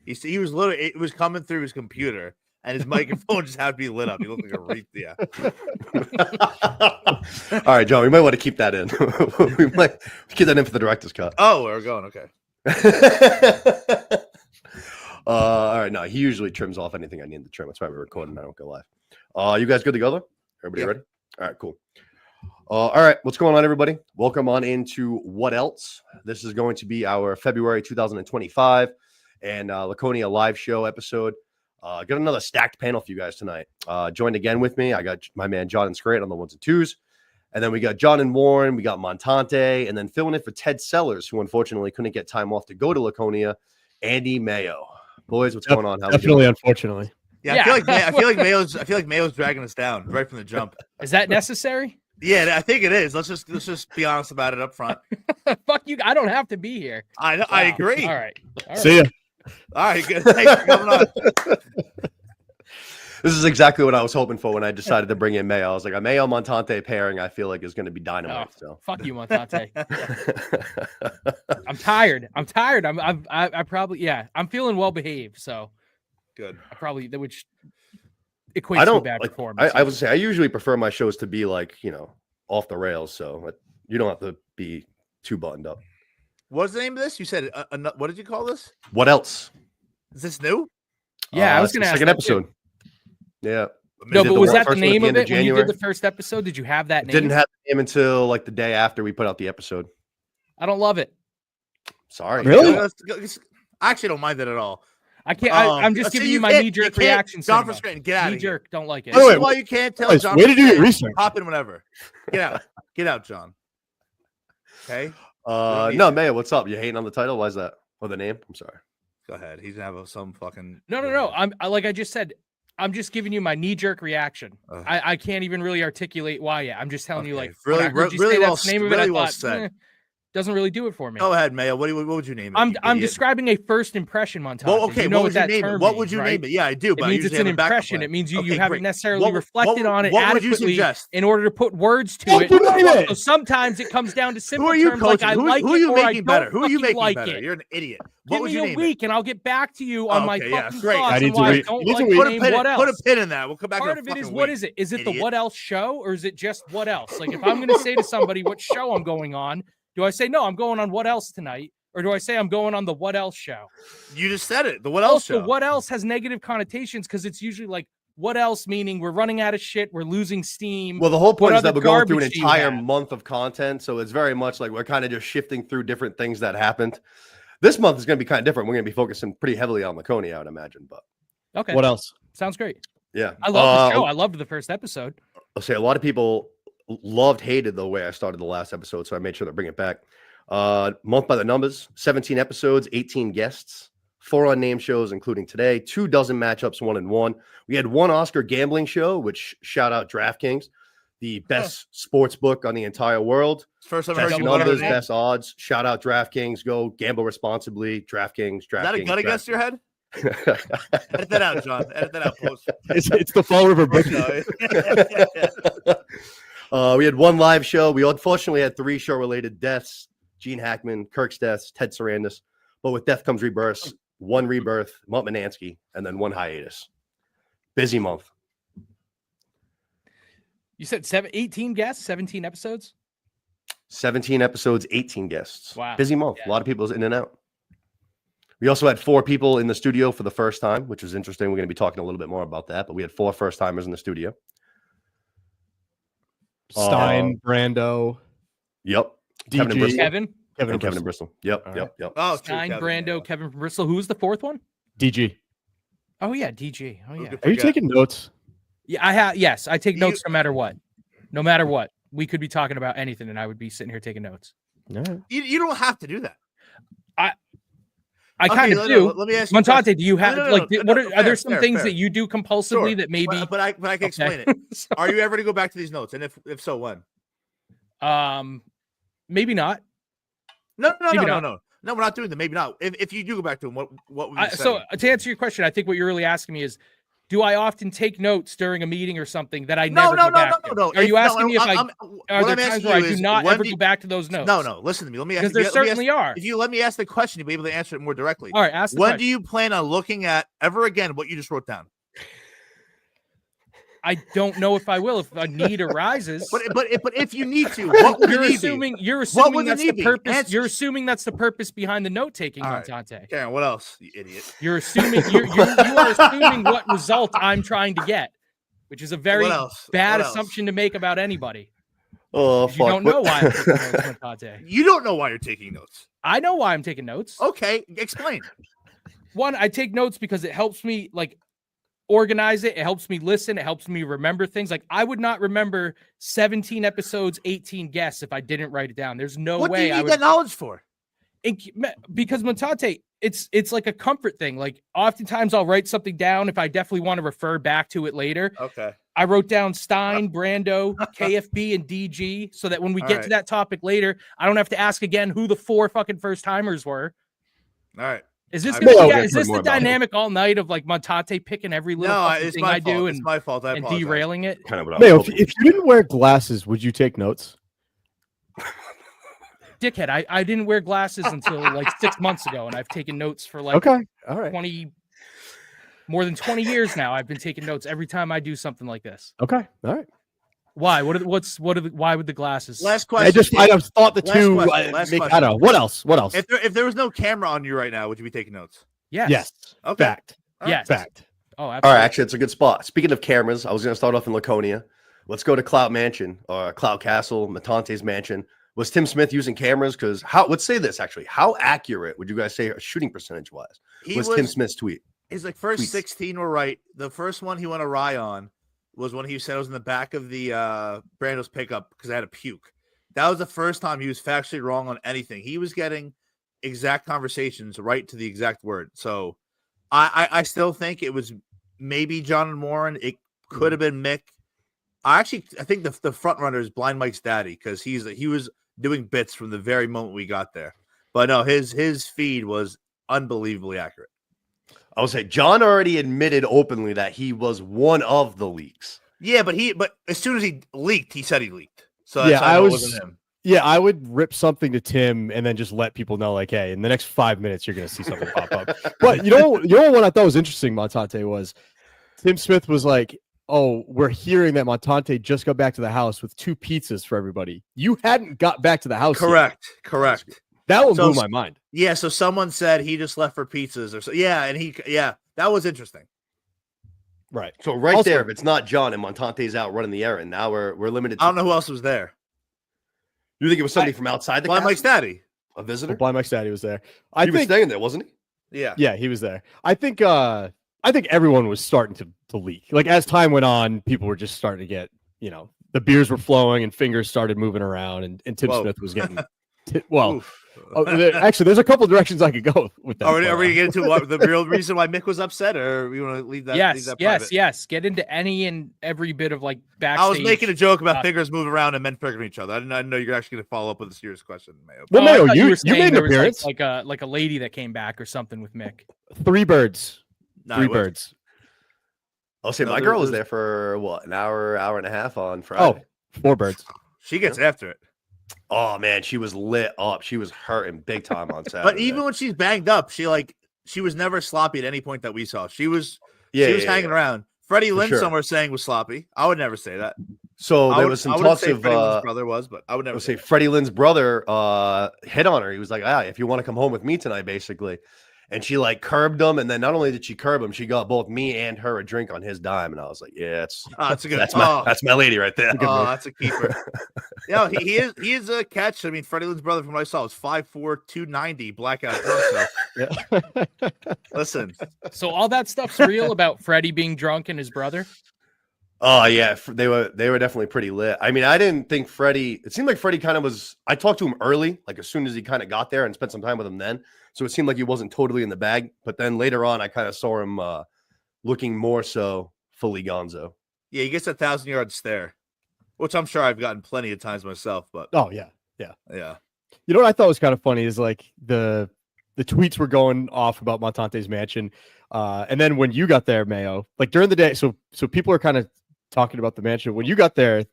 He was literally, it was coming through his computer, and his microphone just had to be lit up. He looked like a reef. Yeah. All right, John, we might want to keep that in. We might keep that in for the director's cut. Oh, we're going. Okay. All right, no, he usually trims off anything I need to trim. That's why we're recording. I don't go live. You guys good to go though? Everybody ready? All right, cool. All right, what's going on, everybody? Welcome on into What Else? This is going to be our February 2025 and Laconia live show episode. Got another stacked panel for you guys tonight. Joined again with me, I got my man Jon and Scranton on the ones and twos. And then we got John and Warren, we got Montante, and then filling in for Ted Sellers, who unfortunately couldn't get time off to go to Laconia, Andy Mayo. Boys, what's going on? How definitely, unfortunately. Yeah, I feel like Mayo's dragging us down right from the jump. Is that necessary? Yeah, I think it is. Let's just be honest about it up front. Fuck you! I don't have to be here. I agree. All right. See ya. All right, good. Thanks for coming on. This is exactly what I was hoping for when I decided to bring in Mayo. I was like, a Mayo Montante pairing, I feel like is going to be dynamite. So fuck you, Montante. I'm tired. I probably I'm feeling well behaved. So good. Which equates to bad performance. I would say I usually prefer my shows to be like off the rails, so you don't have to be too buttoned up. What's the name of this? You said what did you call this? What else? Is this new? Yeah, I was going to ask. Second episode. Yeah. No, but was that the name of it when you did the first episode? Did you have that name? Didn't have the name until like the day after we put out the episode. I don't love it. Sorry. Really? I actually don't mind it at all. I can't. I'm just giving you my knee-jerk reaction. Jon From Scranton, get out of here. Knee-jerk, don't like it. This is why you can't tell Jon. Way to do your research. Hop in whenever. Get out, John. Okay. No, Mayo, what's up? You hating on the title? Why is that? Or the name? I'm sorry. Go ahead. He's gonna have some fucking. No. Like I just said. I'm just giving you my knee-jerk reaction. I can't even really articulate why yet. I'm just telling you, like, really well said. Doesn't really do it for me. Go ahead, Mayo. What would you name it? I'm describing a first impression, Montante. Well, okay. You know what would you name it? What would you name it? Yeah, I do. But it means it's an impression. It means you haven't necessarily reflected on it adequately in order to put words to it. So sometimes it comes down to simple terms like I like it or I don't. Who are you making like better? it. You're an idiot. Give me a week and I'll get back to you on my fucking thoughts and why I don't like the name What Else. Put a pin in that. We'll come back. Part of it is what is it? Is it the What Else show or is it just What Else? Like if I'm going to say to somebody what show I'm going on, do I say no? I'm going on What Else tonight, or do I say I'm going on the What Else show? You just said it. The What Else show. What Else has negative connotations because it's usually like what else, meaning we're running out of shit, we're losing steam. Well, the whole point is that we're going through an entire month of content, so it's very much like we're kind of just shifting through different things that happened. This month is going to be kind of different. We're going to be focusing pretty heavily on Laconia, I would imagine. But okay, what else? Sounds great. Yeah, I love the show. I loved the first episode. I'll say a lot of people hated the way I started the last episode, so I made sure to bring it back. Month by the numbers, 17 episodes, 18 guests, 4 unnamed shows, including today, 24 matchups, 1-1. We had 1 Oscar gambling show, which shout out DraftKings, the best sports book on the entire world. First time best numbers, best odds. Shout out DraftKings. Go gamble responsibly. DraftKings. Is that a gun against your head? Edit that out, John. Edit that out, post. It's the Fall River book. We had 1 live show. We unfortunately had 3 show-related deaths. Gene Hackman, Kirk's death, Ted Sarandis. But with death comes rebirth. 1 rebirth, Mutt Manansky, and then 1 hiatus. Busy month. You said 18 guests, 17 episodes? 17 episodes, 18 guests. Wow. Busy month. Yeah. A lot of people in and out. We also had 4 people in the studio for the first time, which was interesting. We're going to be talking a little bit more about that. But we had 4 first-timers in the studio. Stein, Brando. Yep. DG. Kevin and Bristol. Yep. Right. Yep. Oh, Stein, Brando, Kevin from Bristol. Who was the 4th one? DG. Oh yeah, DG. Oh yeah. Are you taking notes? Yeah, I have. Yes, I take notes no matter what. No matter what, we could be talking about anything, and I would be sitting here taking notes. No. You don't have to do that. I kind of do. Let me ask you, Montante, do you have are there some things that you do compulsively that maybe? But I can explain it. Are you ever to go back to these notes? And if so, when? Maybe not. No. No, we're not doing them. Maybe not. If you do go back to them, what would you say? So to answer your question, I think what you're really asking me is, do I often take notes during a meeting or something that I No, never no, go no, back no, to? no. Are you asking me if I'm- are what there I'm times asking where I you do is, not when ever do go you- back to those notes? No. Listen to me. Let me ask Because there certainly are. If you let me ask the question, you'll be able to answer it more directly. All right, ask the When question. do you plan on looking at ever again what you just wrote down? I don't know if I will if a need arises. But if you need to, what would You're the need assuming be? you're What assuming would the that's the need be? purpose. You're assuming that's the purpose behind the note taking, All right. Montante. Karen, what else, you idiot? You're assuming you are assuming what result I'm trying to get, which is a very What else? bad What else? assumption to make about anybody. Oh, 'Cause you don't know why I'm taking notes, Montante. You don't know why you're taking notes. I know why I'm taking notes. Okay, explain. One, I take notes because it helps me like organize it. It helps me listen. It helps me remember things. Like I would not remember 17 episodes, 18 guests if I didn't write it down. There's no What do way you I need would. that knowledge for? Because Montante, it's like a comfort thing. Like oftentimes I'll write something down if I definitely want to refer back to it later. Okay. I wrote down Stein, Brando, KFB, and DG so that when we All get right. to that topic later, I don't have to ask again who the 4 fucking first timers were. All right. Is this I gonna will be, get is to this more the about it. dynamic all night of like Montante picking every little No, fucking it's thing my I fault. do It's and, my fault. I and apologize. derailing it? Kind of what I Mayo, was if hoping. you didn't wear glasses, would you take notes? Dickhead, I didn't wear glasses until like 6 months ago, and I've taken notes for like Okay, all right. more than 20 years now. I've been taking notes every time I do something like this. Okay, all right. Why? Why would the glasses? Last question. I just thought the Last two. question, last I question. don't know. What else? What else? If there was no camera on you right now, would you be taking notes? Yes. Yes. Okay. Fact. Yes. Fact. Oh, All absolutely. right, actually, it's a good spot. Speaking of cameras, I was going to start off in Laconia. Let's go to Cloud Mansion or Cloud Castle, Montante's mansion. Was Tim Smith using cameras? Because let's say this actually. How accurate would you guys say shooting percentage wise was Tim Smith's tweet? His like first Tweets. 16 were right. The first one he went awry on was when he said it was in the back of the Brando's pickup because I had a puke. That was the first time he was factually wrong on anything. He was getting exact conversations right to the exact word. So I still think it was maybe John and Warren. It could have been Mick. I think the front runner is Blind Mike's daddy because he was doing bits from the very moment we got there. But no, his feed was unbelievably accurate. I would say John already admitted openly that he was one of the leaks. Yeah, but as soon as he leaked, he said he leaked. So that's Yeah, how I it was- wasn't him. Yeah, I would rip something to Tim and then just let people know, like, hey, in the next 5 minutes, you're going to see something pop up. But you know what I thought was interesting, Montante, was Tim Smith was like, oh, we're hearing that Montante just got back to the house with 2 pizzas for everybody. You hadn't got back to the house yet. Correct. That one So- blew my mind. Yeah, so someone said he just left for pizzas or so. Yeah, and that was interesting. Right. So right Also- there, if it's not John and Montante's out running the errand, now we're limited. I don't know who else was there. You think it was somebody from outside the Blind castle? Mike's daddy. A visitor? Blind Mike's daddy was there. He was staying there, wasn't he? Yeah. Yeah, he was there. I think everyone was starting to leak. Like as time went on, people were just starting to get, the beers were flowing and fingers started moving around, and Tim Whoa. Smith was getting. Oof. Actually, there's a couple directions I could go with that. Are we going to get into what the real reason why Mick was upset, or we want to leave that? leave that private? Yes. Get into any and every bit of like backstage. I was making a joke about stuff. fingers moving around and men fingering each other. I didn't know you're actually going to follow up with a serious question, Mayo. Well, Oh, I Mayo, thought you were saying made an there was, appearance. like a lady that came back or something with Mick. 3 birds. No, 3 it wasn't. birds. I'll say No, my there- girl was there's- there for what, an hour and a half on Friday. Oh, 4 birds. She gets after it. Oh man, she was lit up. She was hurting big time on Saturday. But even when she's banged up, she was never sloppy at any point that we saw. She was hanging around. Freddie Lynn sure. somewhere saying was sloppy. I would never say that. So I there would- was some I wouldn't talks say of Freddie Lynn's brother was, but I would I never would say say Freddie Lynn's brother hit on her. He was like, if you want to come home with me tonight, basically. And she like curbed him, and then not only did she curb him, she got both me and her a drink on his dime. And I was like, yeah, that's a good. that's my lady right there. Oh, that's a keeper. Yeah, he is a catch. I mean, Freddie Lynn's brother, from what I saw, was 5'4", 290, blackout drunk. So listen, So all that stuff's real about Freddie being drunk and his brother. Oh yeah, they were definitely pretty lit. I mean, I didn't think Freddie. It seemed like Freddie kind of was. I talked to him early, like as soon as he kind of got there, and spent some time with him then. So it seemed like he wasn't totally in the bag. But then later on, I kind of saw him looking more so fully gonzo. yeah, he gets a 1,000-yard stare, which I'm sure I've gotten plenty of times myself. But Oh, yeah. yeah, You know what I thought was kind of funny is like the tweets were going off about Montante's mansion. And then when you got there, Mayo, like during the day, so people are kind of talking about the mansion. When you got there,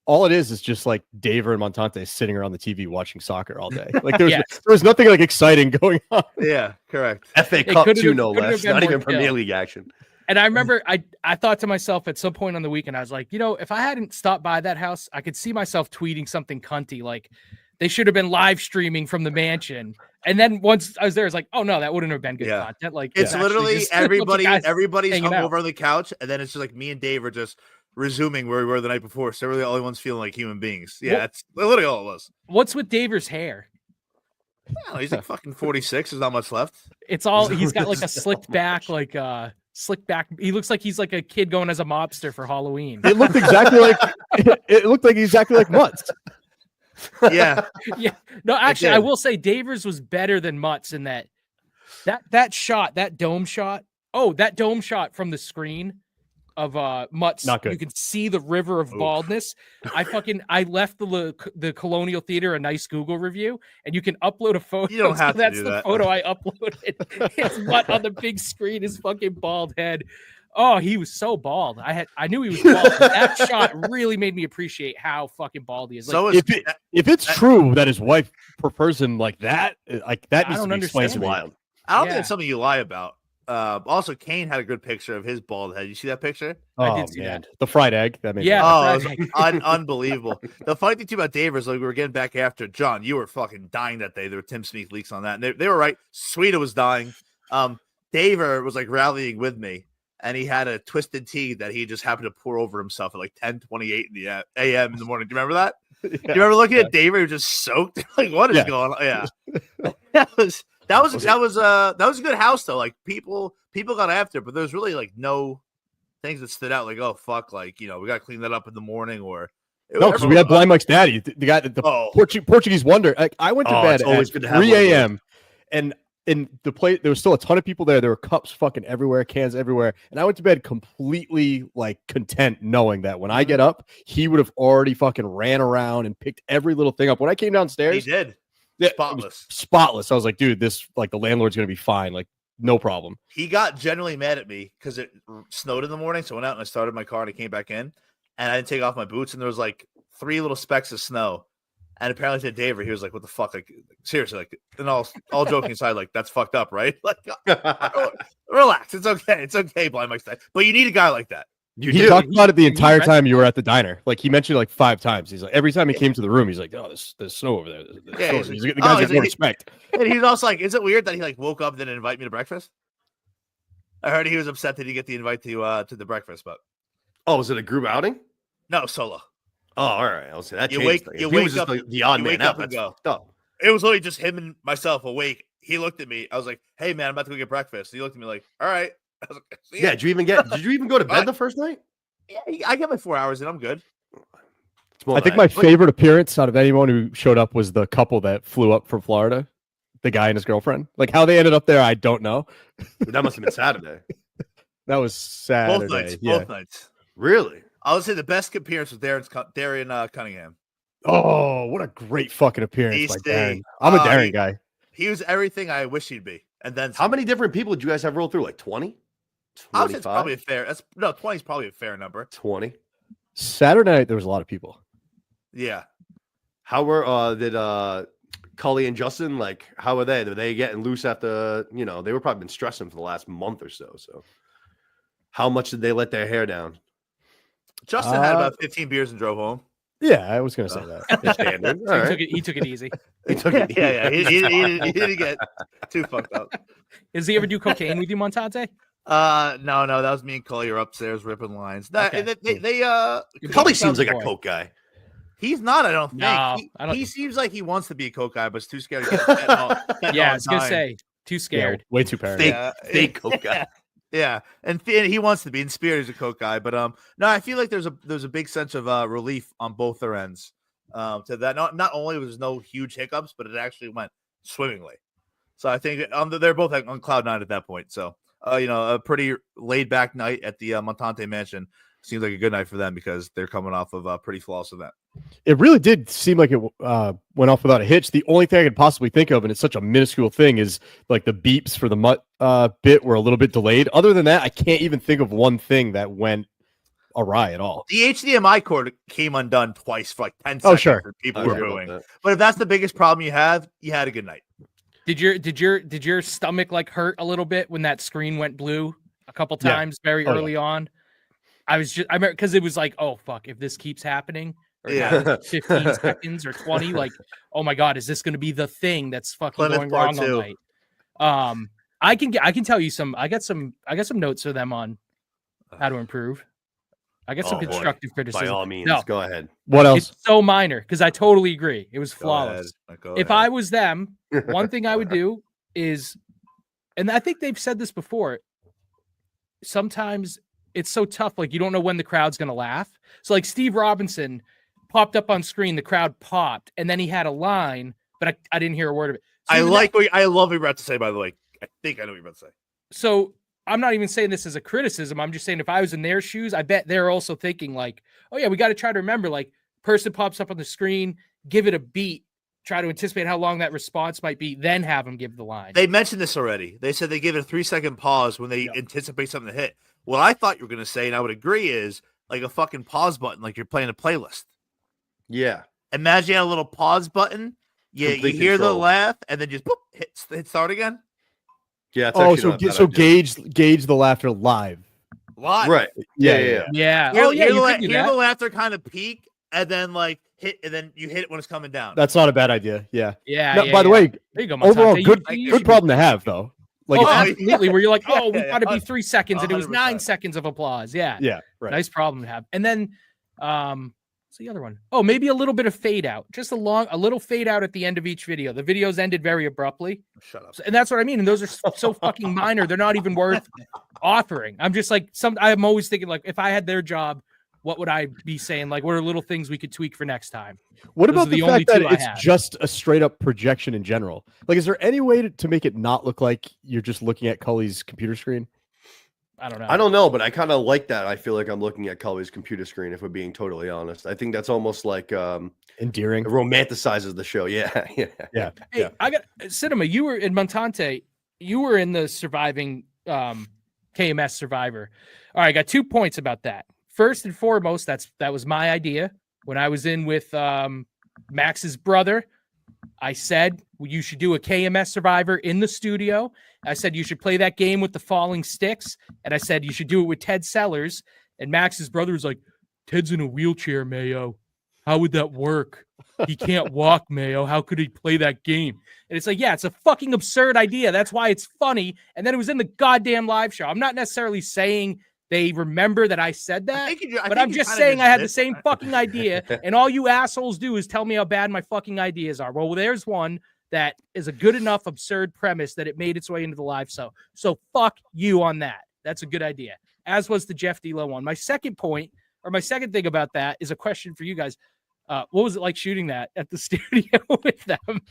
all it is just like Daver and Montante sitting around the TV watching soccer all day. Like there was nothing like exciting going on. Yeah, correct. FA Cup too, no less. Not even Premier League action. And I remember I thought to myself at some point on the weekend, I was like, if I hadn't stopped by that house, I could see myself tweeting something cunty like they should have been live streaming from the mansion. And then once I was there, it's like, oh no, that wouldn't have been good content. Like it's literally everybody's hung out over on the couch, and then it's just like me and Dave are just resuming where we were the night before. So we're the only ones feeling like human beings. Yeah, that's literally all it was. What's with Daver's hair? Oh, he's like fucking 46. There's not much left. It's all he's got like a slicked back, slick back. He looks like he's like a kid going as a mobster for Halloween. It looked exactly like Mutts. Yeah. Yeah. No, actually, I will say Davers was better than Mutts in that shot, that dome shot. Oh, that dome shot from the screen of Mutts. Not good. You can see the river of baldness. I left the Colonial Theater a nice Google review, and you can upload a photo. You don't have so to do that. That's the photo I uploaded. It's Mutt on the big screen, his fucking bald head. Oh, he was so bald. I knew he was bald. But that shot really made me appreciate how fucking bald he is. So like, if it's true that his wife prefers him like that needs to be explained to me. Wild. I don't think it's something you lie about. Also, Kane had a good picture of his bald head. You see that picture? I did see that. The fried egg. That made it was unbelievable. The funny thing too about Dave is like we were getting back after John. You were fucking dying that day. There were Tim Smith leaks on that. And they were right. Sweeta was dying. Daver was like rallying with me, and he had a twisted tea that he just happened to pour over himself at like 10:28 in the a.m. in the morning. Do you remember that? Do you remember looking at Daver who was just soaked? Like what is going on? Yeah, that was a good house though. Like people got after it, but there's really like no things that stood out. Like oh fuck, like we got to clean that up in the morning or. No, because we had Blind Mike's daddy, the guy, Portuguese wonder. Like I went to bed at 3 a.m. and in the place there was still a ton of people there. There were cups fucking everywhere, cans everywhere, and I went to bed completely like content, knowing that when I get up, he would have already fucking ran around and picked every little thing up. When I came downstairs, he did. Spotless. I was like, dude, this like the landlord's gonna be fine. Like, no problem. He got genuinely mad at me because it snowed in the morning. So I went out and I started my car and I came back in and I didn't take off my boots and there was like 3 little specks of snow. And apparently to Daver, he was like, what the fuck? Like seriously, like and all joking aside, like that's fucked up, right? Like relax. It's okay. It's okay, Blind Mike's dad. But you need a guy like that. He talked about it the entire time you were at the diner. Like he mentioned it like 5 times. He's like every time he came to the room, he's like, "Oh, there's snow over there." The guy's got more respect. And he's also like, "Is it weird that he like woke up and didn't invite me to breakfast?" I heard he was upset that he get the invite to the breakfast, but was it a group outing? No, solo. Oh, all right. I'll say that. You wake up, the odd man out. And go. It was literally just him and myself awake. He looked at me. I was like, "Hey, man, I'm about to go get breakfast." He looked at me like, "All right." I was like, yeah. Did you even go to bed the first night? Yeah, I get my 4 hours and I'm good. I think my favorite appearance out of anyone who showed up was the couple that flew up from Florida, the guy and his girlfriend. Like how they ended up there, I don't know. That must have been Saturday. That was Saturday. Both nights. Really? I would say the best appearance was Darian Cunningham. Oh, what a great fucking appearance! Like Darren. I'm a Darren guy. He was everything I wish he'd be. And then how many different people did you guys have roll through? Like 20? I would say it's probably 20 is probably a fair number. 20. Saturday night there was a lot of people. Yeah. How were did Cully and Justin, like how were they? Were they getting loose after, they were probably been stressing for the last month or so. So how much did they let their hair down? Justin had about 15 beers and drove home. Yeah, I was gonna say that. So he took it easy. He took it. Yeah. He didn't get too fucked up. Does he ever do cocaine with you, Montante? No, that was me and Cully are upstairs ripping lines. Okay. Cully seems like a coke guy. He's not, I don't think. No, he seems like he wants to be a coke guy, but is too scared to get fentanyl. Yeah, I was gonna say too scared. Yeah, way too paranoid. Fake coke guy. Yeah, and he wants to be. In spirit, he's a coke guy, but no, I feel like there's a big sense of relief on both their ends. To that, not only was no huge hiccups, but it actually went swimmingly. So I think they're both on cloud 9 at that point. So a pretty laid back night at the Montante mansion. seems like a good night for them because they're coming off of a pretty flawless event. It really did seem like it went off without a hitch. The only thing I could possibly think of, and it's such a minuscule thing, is like the beeps for the mutt bit were a little bit delayed. Other than that, I can't even think of one thing that went awry at all. The HDMI cord came undone twice for like 10 seconds. Oh, sure. And people I were heard about booing. that. But if that's the biggest problem you have, you had a good night. Did your stomach like hurt a little bit when that screen went blue a couple Yeah. times very Oh, early on? I remember because it was like, oh fuck, if this keeps happening, or Yeah. 15 seconds or 20, like, oh my god, is this going to be the thing that's fucking Plymouth going Part wrong all 2. night? I can tell you some. I got some notes for them on how to improve. I got some Oh, boy. constructive By criticism. all means, No. go ahead. What else? It's so minor because I totally agree. It was Go flawless. ahead. Go If ahead. I was them, one thing I would do is, and I think they've said this before, sometimes it's so tough, like you don't know when the crowd's going to laugh. So like Steve Robinson popped up on screen, the crowd popped, and then he had a line, but I didn't hear a word of it. So I even love what you're about to say, by the way. I think I know what you're about to say. so I'm not even saying this as a criticism. I'm just saying if I was in their shoes, I bet they're also thinking like, oh yeah, we got to try to remember, like, person pops up on the screen, give it a beat, try to anticipate how long that response might be, then have them give the line. They mentioned this already. They said they give it a 3-second pause when they anticipate something to hit. What I thought you were going to say, and I would agree, is like a fucking pause button, like you're playing a playlist. Yeah. Imagine you had a little pause button. You Complete hear the control. laugh, and then just boop, hit start again. Yeah. It's Oh, actually not a bad so idea. gauge the laughter live. Live. Right. Yeah. yeah. Hear, Oh yeah, hear, you the, could do hear that. the laughter kind of peak, and then like hit, and then you hit it when it's coming down. That's not a bad idea. Yeah. Yeah. No, yeah, by the yeah. way, There you go, overall, Montante. You good should problem to have though. Like, Oh, it's- absolutely. Where you're like, oh, we Yeah, thought it'd be 3 seconds, and it was 9 100%. seconds of applause. Yeah. yeah, right. Nice problem to have. And then, what's the other one? Oh, maybe a little bit of fade out. Just a little fade out at the end of each video. The videos ended very abruptly. Shut up. And that's what I mean. And those are so fucking minor. They're not even worth offering. I'm just like, I'm always thinking, like, if I had their job, what would I be saying? Like, what are little things we could tweak for next time? What Those about are the the only fact that two I it's have. just a straight up projection in general? Like, is there any way to make it not look like you're just looking at Cully's computer screen? I don't know. I don't know, but I kind of like that. I feel like I'm looking at Cully's computer screen, if we're being totally honest. I think that's almost like Endearing. it romanticizes the show. Yeah. Yeah. Yeah. Hey, Yeah. I got Cinema. You were in Montante. You were in the surviving KMS Survivor. All right, I got 2 points about that. First and foremost, that was my idea when I was in with Max's brother. I said you should do a KMS Survivor in the studio. I said you should play that game with the falling sticks, and I said you should do it with Ted Sellers. And Max's brother was like, "Ted's in a wheelchair, Mayo. How would that work? He can't walk, Mayo. How could he play that game?" And it's like, yeah, it's a fucking absurd idea. That's why it's funny. And then it was in the goddamn live show. I'm not necessarily saying they remember that I said that, but I'm just saying I had the same fucking idea. And all you assholes do is tell me how bad my fucking ideas are. Well, there's one that is a good enough absurd premise that it made its way into the live show. So fuck you on that. That's a good idea. As was the Jeff D'Lo one. My second point, or my second thing about that, is a question for you guys. What was it like shooting that at the studio with them?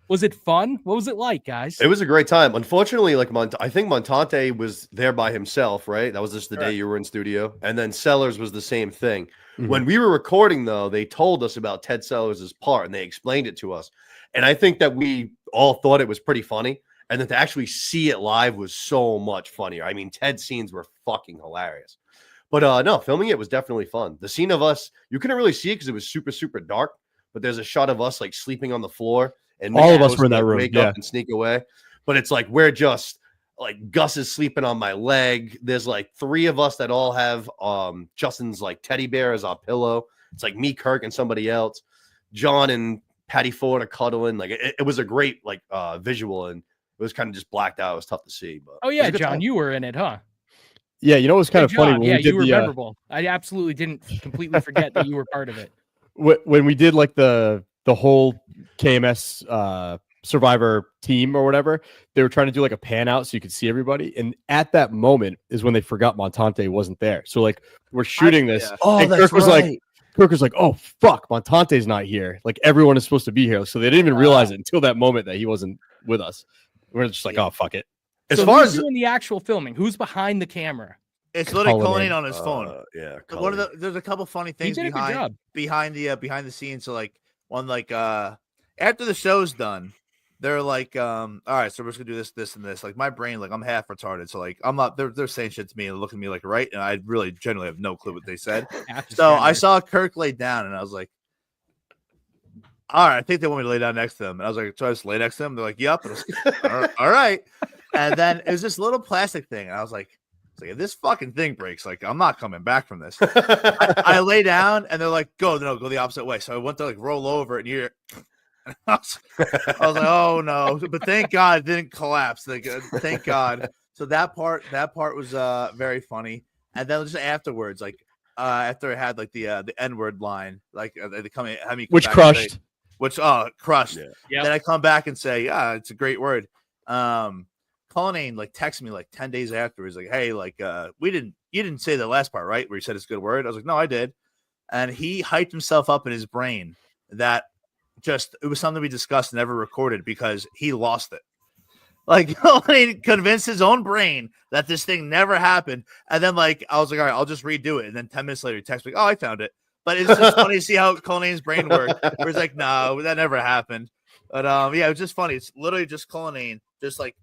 Was it fun? What was it like, guys? It was a great time. Unfortunately, like I think Montante was there by himself, right? That was just the day you were in studio. And then Sellers was the same thing. Mhm. When we were recording, though, they told us about Ted Sellers' part and they explained it to us. And I think that we all thought it was pretty funny. And then to actually see it live was so much funnier. I mean, Ted's scenes were fucking hilarious. But no, filming it was definitely fun. The scene of us, you couldn't really see it because it was super, super dark. But there's a shot of us like sleeping on the floor. And All of Mick us were in goes to, that room, Wake yeah. up and sneak away. But it's like we're just like Gus is sleeping on my leg. There's like 3 of us that all have Justin's like teddy bear as our pillow. It's like me, Kirk, and somebody else. John and Patty Ford are cuddling. Like it was a great like visual, and it was kind of just blacked out. It was tough to see. But Oh it was yeah, a good John, time. you were in it, huh? Yeah, you know, it was kind of Good funny job. when Yeah, we did you were the memorable. I absolutely didn't completely forget that you were part of it. when we did like the whole KMS Survivor team or whatever. They were trying to do like a pan out so you could see everybody, and at that moment is when they forgot Montante wasn't there. So like we're shooting this, yeah. Oh, and Kirk was like, "Oh fuck, Montante's not here. Like everyone is supposed to be here." So they didn't even realize it until that moment that he wasn't with us. We're just like, "Oh fuck it." As So far who's as doing the actual filming, who's behind the camera? It's literally Cullinan. Cullinan on his phone. Yeah. But one of there's a couple funny He things did a good job. behind the scenes. So like after the show's done, they're like, all right, so we're just gonna do this, this, and this. Like my brain, like I'm half retarded, so like I'm not. They're saying shit to me and looking at me like right, and I really generally have no clue what they said. So I saw Kirk lay down, and I was like, all right, I think they want me to lay down next to them. And I was like, so I just lay next to them. They're like, yep. And I was like, all right. And then it was this little plastic thing, and I was like, if this fucking thing breaks, like I'm not coming back from this. I lay down, and they're like, go the opposite way. So I went to like roll over, and you're. I was like, oh no! But thank God it didn't collapse. Like, thank God. So that part was very funny. And then just afterwards, like after I had like the N-word line, like they come in, had me come Which back crushed. and say, crushed. Yeah. Yep. Then I come back and say, yeah, it's a great word. Cullinan like texted me like 10 days after. He's like, hey, like you didn't say the last part, right? Where he said it's a good word. I was like, no, I did. And he hyped himself up in his brain that it was something we discussed and never recorded because he lost it. Like he convinced his own brain that this thing never happened. And then like I was like, all right, I'll just redo it. And then 10 minutes later he texts me, oh, I found it. But it's just funny to see how Cullinan's brain worked. Where he's like, no, that never happened. But yeah, it was just funny. It's literally just Cullinan just like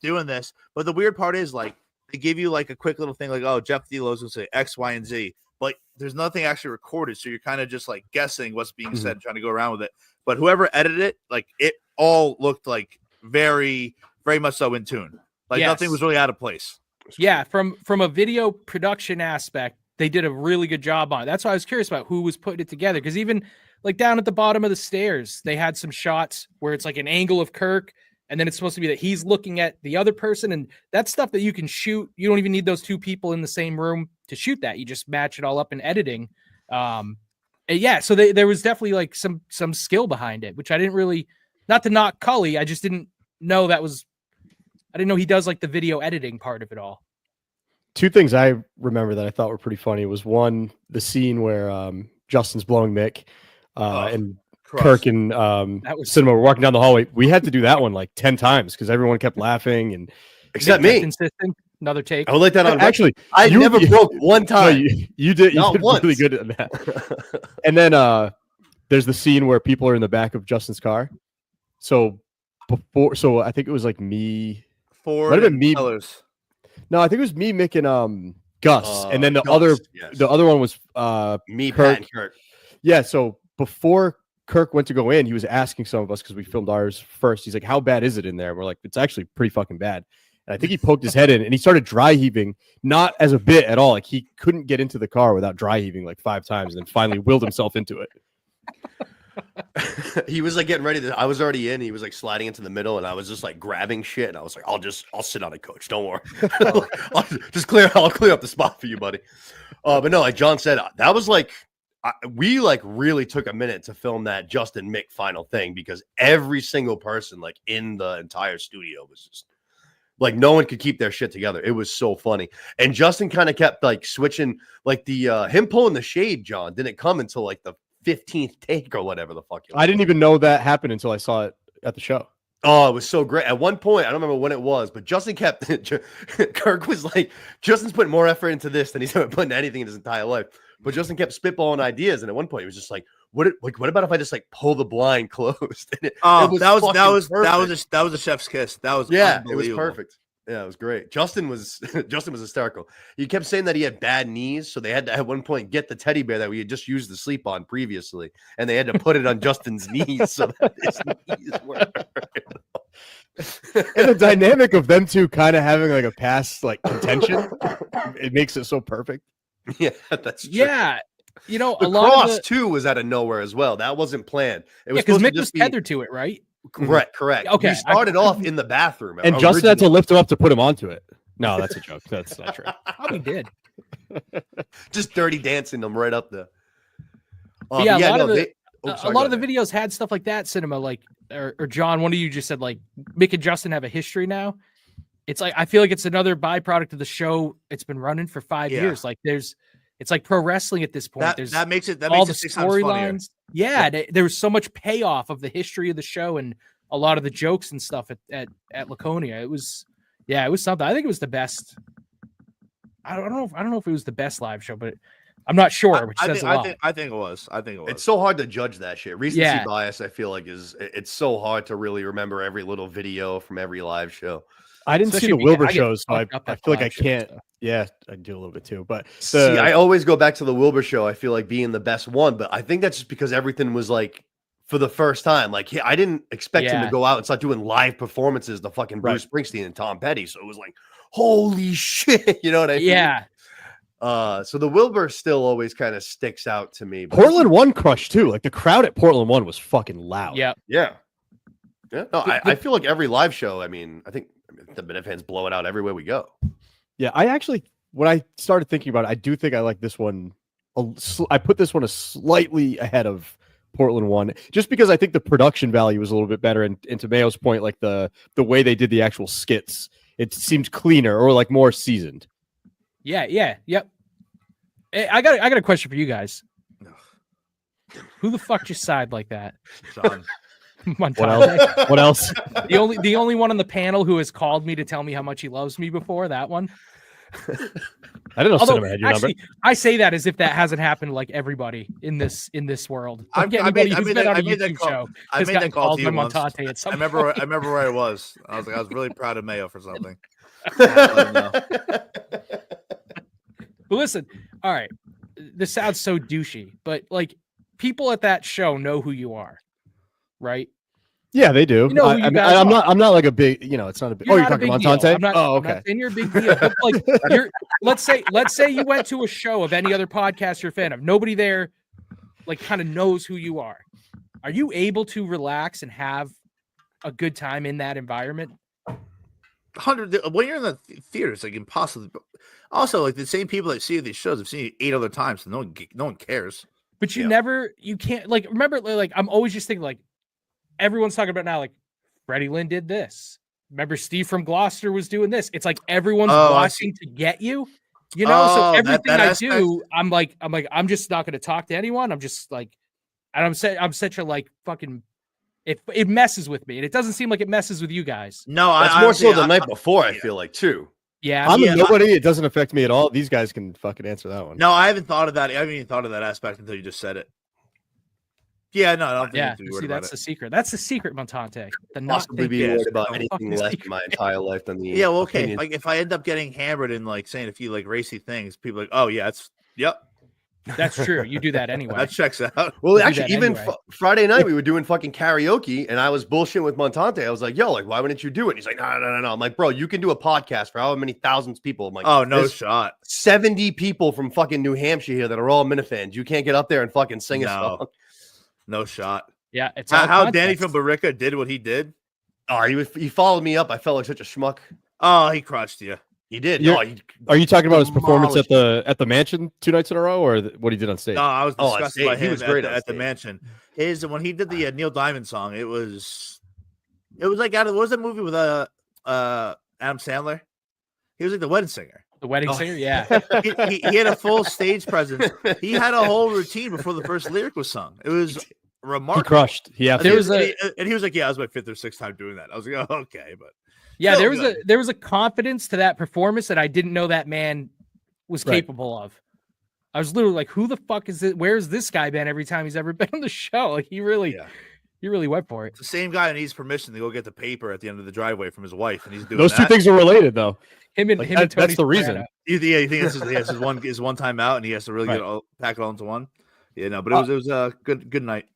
doing this. But the weird part is like they give you like a quick little thing like, oh, Jeff Delo's gonna say X, Y, and Z. But there's nothing actually recorded, so you're kind of just like guessing what's being said, trying to go around with it. But whoever edited it, like it all looked like very, very much so in tune. Like nothing was really out of place. Yeah, from a video production aspect, they did a really good job on it. That's why I was curious about who was putting it together. Because even like down at the bottom of the stairs, they had some shots where it's like an angle of Kirk, and then it's supposed to be that he's looking at the other person, and that's stuff that you can shoot. You don't even need those two people in the same room to shoot that. You just match it all up in editing. Yeah, so there was definitely like some skill behind it, which I didn't really, not to knock Cully, I just didn't know I didn't know he does like the video editing part of it all. Two things I remember that I thought were pretty funny was one, the scene where Justin's blowing Mick and Kirk and Cinema were walking down the hallway. We had to do that one like 10 times because everyone kept laughing and except me. Insistent. Another take. I would like that on actually. I never broke one time. No, you did. You Not did once. really good at that. And then there's the scene where people are in the back of Justin's car. So I think it was like me. Ford might have been and me. Sellers. No, I think it was me, Mick, and Gus, and then the Gus, other one was me, Kirk. Pat, and Kirk. Yeah. So before Kirk went to go in, he was asking some of us because we filmed ours first. He's like, "How bad is it in there?" And we're like, "It's actually pretty fucking bad." And I think he poked his head in and he started dry heaving, not as a bit at all. Like he couldn't get into the car without dry heaving like 5 times, and then finally willed himself into it. He was like getting ready I was already in. He was like sliding into the middle, and I was just like grabbing shit. And I was like, I'll sit on it, coach. Don't worry. I'll clear up the spot for you, buddy. But no, like John said, that was like, we like really took a minute to film that Justin Mick final thing because every single person like in the entire studio was just like no one could keep their shit together. It was so funny. And Justin kind of kept like switching, like the him pulling the shade, John, didn't come until like the 15th take or whatever the fuck. I didn't even know that happened until I saw it at the show. Oh, it was so great. At one point, I don't remember when it was, but Justin kept Kirk was like, Justin's putting more effort into this than he's ever put into anything in his entire life. But Justin kept spitballing ideas, and at one point he was just like, what about if I just like pull the blind closed? That was a chef's kiss. That was it was perfect. Yeah, it was great. Justin was hysterical. He kept saying that he had bad knees, so they had to at one point get the teddy bear that we had just used to sleep on previously, and they had to put it on Justin's knees so that his knees were. And the dynamic of them two kind of having like a past like contention, it makes it so perfect. Yeah, that's true. Yeah. You know, The a lot cross of the, too was out of nowhere as well. That wasn't planned. It was because supposed Mick to just was be tethered to it, right? correct. Okay, We started off in the bathroom, And Justin had to lift him up to put him onto it. No, that's a joke. That's not true. Probably did. just dirty dancing them right up there. But yeah, a lot of the sorry, a lot go of the ahead. videos had stuff like that. Cinema, like or John, one of you just said like Mick and Justin have a history now. It's like I feel like it's another byproduct of the show. It's been running for 5 years. Like it's like pro wrestling at this point. There's that makes it all the 6 times funnier. storylines. Yeah, there was so much payoff of the history of the show and a lot of the jokes and stuff at Laconia. It was something. I think it was the best I don't know if it was the best live show, but I'm not sure, which says a lot. I think it was. It's so hard to judge that shit. Recency Yeah. bias, I feel like, it's so hard to really remember every little video from every live show. I didn't see Especially the Wilbur because I get shows, so I fucked up feel at like I live shows, can't. so. Yeah, I do a little bit too. But See, I always go back to the Wilbur show. I feel like being the best one, but I think that's just because everything was like for the first time. Like, I didn't expect him to go out and start doing live performances to fucking Bruce Springsteen and Tom Petty. So it was like, holy shit, you know what I mean? Yeah. So the Wilbur still always kind of sticks out to me. Portland 1 crushed too. Like the crowd at Portland 1 was fucking loud. Yeah. Yeah. No, I feel like every live show, I think the Minute fans blow it out everywhere we go. Yeah, I actually, when I started thinking about it, I do think I like this one. I put this one slightly ahead of Portland 1, just because I think the production value was a little bit better. And to Mayo's point, like the way they did the actual skits, it seemed cleaner or like more seasoned. Yeah. Yep. I got a question for you guys. Who the fuck just sighed like that? John. Montante. What else? The only one on the panel who has called me to tell me how much he loves me before, that one. I didn't know Although, Cinema had your number. actually, I say that as if that hasn't happened to like everybody in this world. I Like anybody made who's been on a that YouTube call. show I has made gotten that call called to by you once. Montante at some I remember where I was. I was really proud of Mayo for something. But listen, all right, this sounds so douchey, but like people at that show know who you are, right? Yeah, they do. You know who you guys I'm are. not like a big, it's not a big. You're You're not a talking big deal. Montante? I'm not, oh, I'm okay. not saying you're a big deal. But like let's say you went to a show of any other podcast you're a fan of. Nobody there like kind of knows who you are. Are you able to relax and have a good time in that environment? 100 when you're in the theater, it's like impossible. Also, like the same people that see you at these shows have seen you 8 other times, so no one cares. But you can't like remember like I'm always just thinking like everyone's talking about now like Freddie Lynn did this. Remember Steve from Gloucester was doing this. It's like everyone's watching to get you. You know, so everything I do, I'm like I'm just not going to talk to anyone. I'm just like, and I'm such a like fucking. It messes with me, and it doesn't seem like it messes with you guys. No, that's more so the night before. I feel like too. Yeah, I'm a nobody. It doesn't affect me at all. These guys can fucking answer that one. No, I haven't thought of that. I haven't even thought of that aspect until you just said it. Yeah, no, I don't think you have to be worried about that's it. the secret. That's the secret, Montante. The not Possibly be worried about anything less in my entire life than the well, okay. Opinions. Like if I end up getting hammered and like saying a few like racy things, people are like, oh yeah, that's true. You do that anyway. That checks out. Well, actually, even Friday night we were doing fucking karaoke, and I was bullshitting with Montante. I was like, "Yo, like, why wouldn't you do it?" And he's like, "No." I'm like, "Bro, you can do a podcast for however many thousands of people." I'm like, "Oh, no shot." 70 people from fucking New Hampshire here that are all Minute fans. You can't get up there and fucking sing a song. No shot. Yeah, it's how Danny from Barica did what he did. Oh, he followed me up. I felt like such a schmuck. Oh, he crushed you. He did. Are you talking about his performance at the mansion 2 nights in a row, or what he did on stage? No, I was disgusted by him. He was great at the mansion. When he did the Neil Diamond song, it was like what was that movie with Adam Sandler? He was like the wedding singer. The wedding singer, yeah. he had a full stage presence. He had a whole routine before the first lyric was sung. It was remarkable. He crushed. Yeah, and he was like, "Yeah, I was my 5th or 6th time doing that." I was like, "Oh, okay," but yeah, there was a confidence to that performance that I didn't know that man was capable of. I was literally like, "Who the fuck is it? Where's this guy been every time he's ever been on the show?" Like he really went for it. It's the same guy who needs permission to go get the paper at the end of the driveway from his wife, and he's doing those two things are related though. Him and Tony. That's the reason. You think this is one time out, and he has to really pack it all into one. Yeah, no, but it was a good night.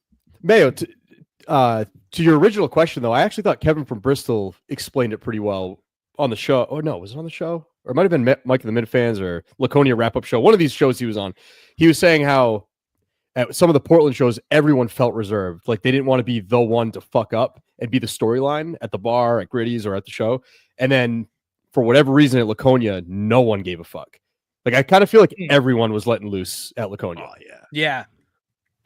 Mayo, to your original question though, I actually thought Kevin from Bristol explained it pretty well on the show. Oh no, was it on the show? Or it might have been Mike of the Minute Fans or Laconia wrap-up show. One of these shows he was on. He was saying how at some of the Portland shows, everyone felt reserved. Like they didn't want to be the one to fuck up and be the storyline at the bar, at Gritty's, or at the show. And then for whatever reason at Laconia, no one gave a fuck. Like I kind of feel like everyone was letting loose at Laconia. Oh yeah. Yeah.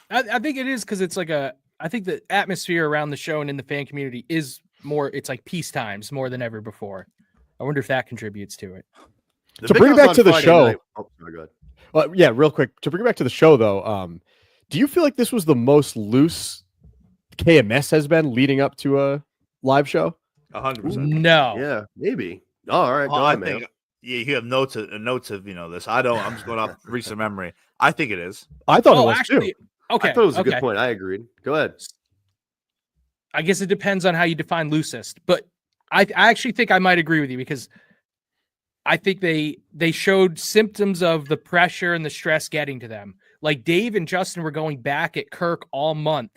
I think it is because it's like I think the atmosphere around the show and in the fan community is more, it's like peace times more than ever before. I wonder if that contributes to it. To bring it back to the show. Oh, good. Well, yeah, real quick. To bring it back to the show though, do you feel like this was the most loose KMS has been leading up to a live show? 100%. No. Yeah, maybe. Oh, all right. Well, Yeah, you have notes of this. I don't. I'm just going off recent memory. I think it is. I thought it was actually, too. okay. I thought it was a okay. good point. I agreed. Go ahead. I guess it depends on how you define loosest, but I actually think I might agree with you because I think they showed symptoms of the pressure and the stress getting to them. Like Dave and Justin were going back at Kirk all month,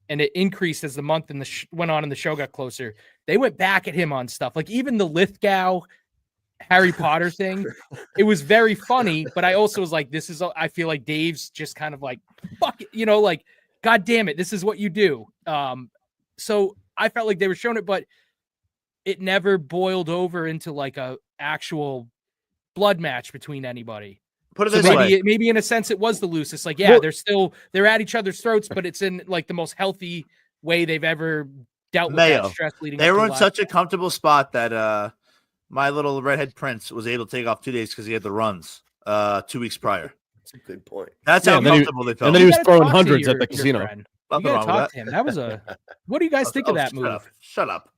and it increased as the month and went on and the show got closer. They went back at him on stuff like even the Lithgow Harry Potter thing. It was very funny, but I also was like, I feel like Dave's just kind of like, fuck it, like, God damn it, this is what you do. So I felt like they were showing it, but it never boiled over into like a actual blood match between anybody. Put it So this way. maybe in a sense it was the loosest. Like, yeah, they're at each other's throats, but it's in like the most healthy way they've ever dealt with that stress leading. They were in such a comfortable spot that my little redhead prince was able to take off 2 days because he had the runs 2 weeks prior. That's a good point. That's how comfortable they felt. And then he was throwing hundreds at the casino. You gotta talk to him. That was what do you guys think of that move? Shut up.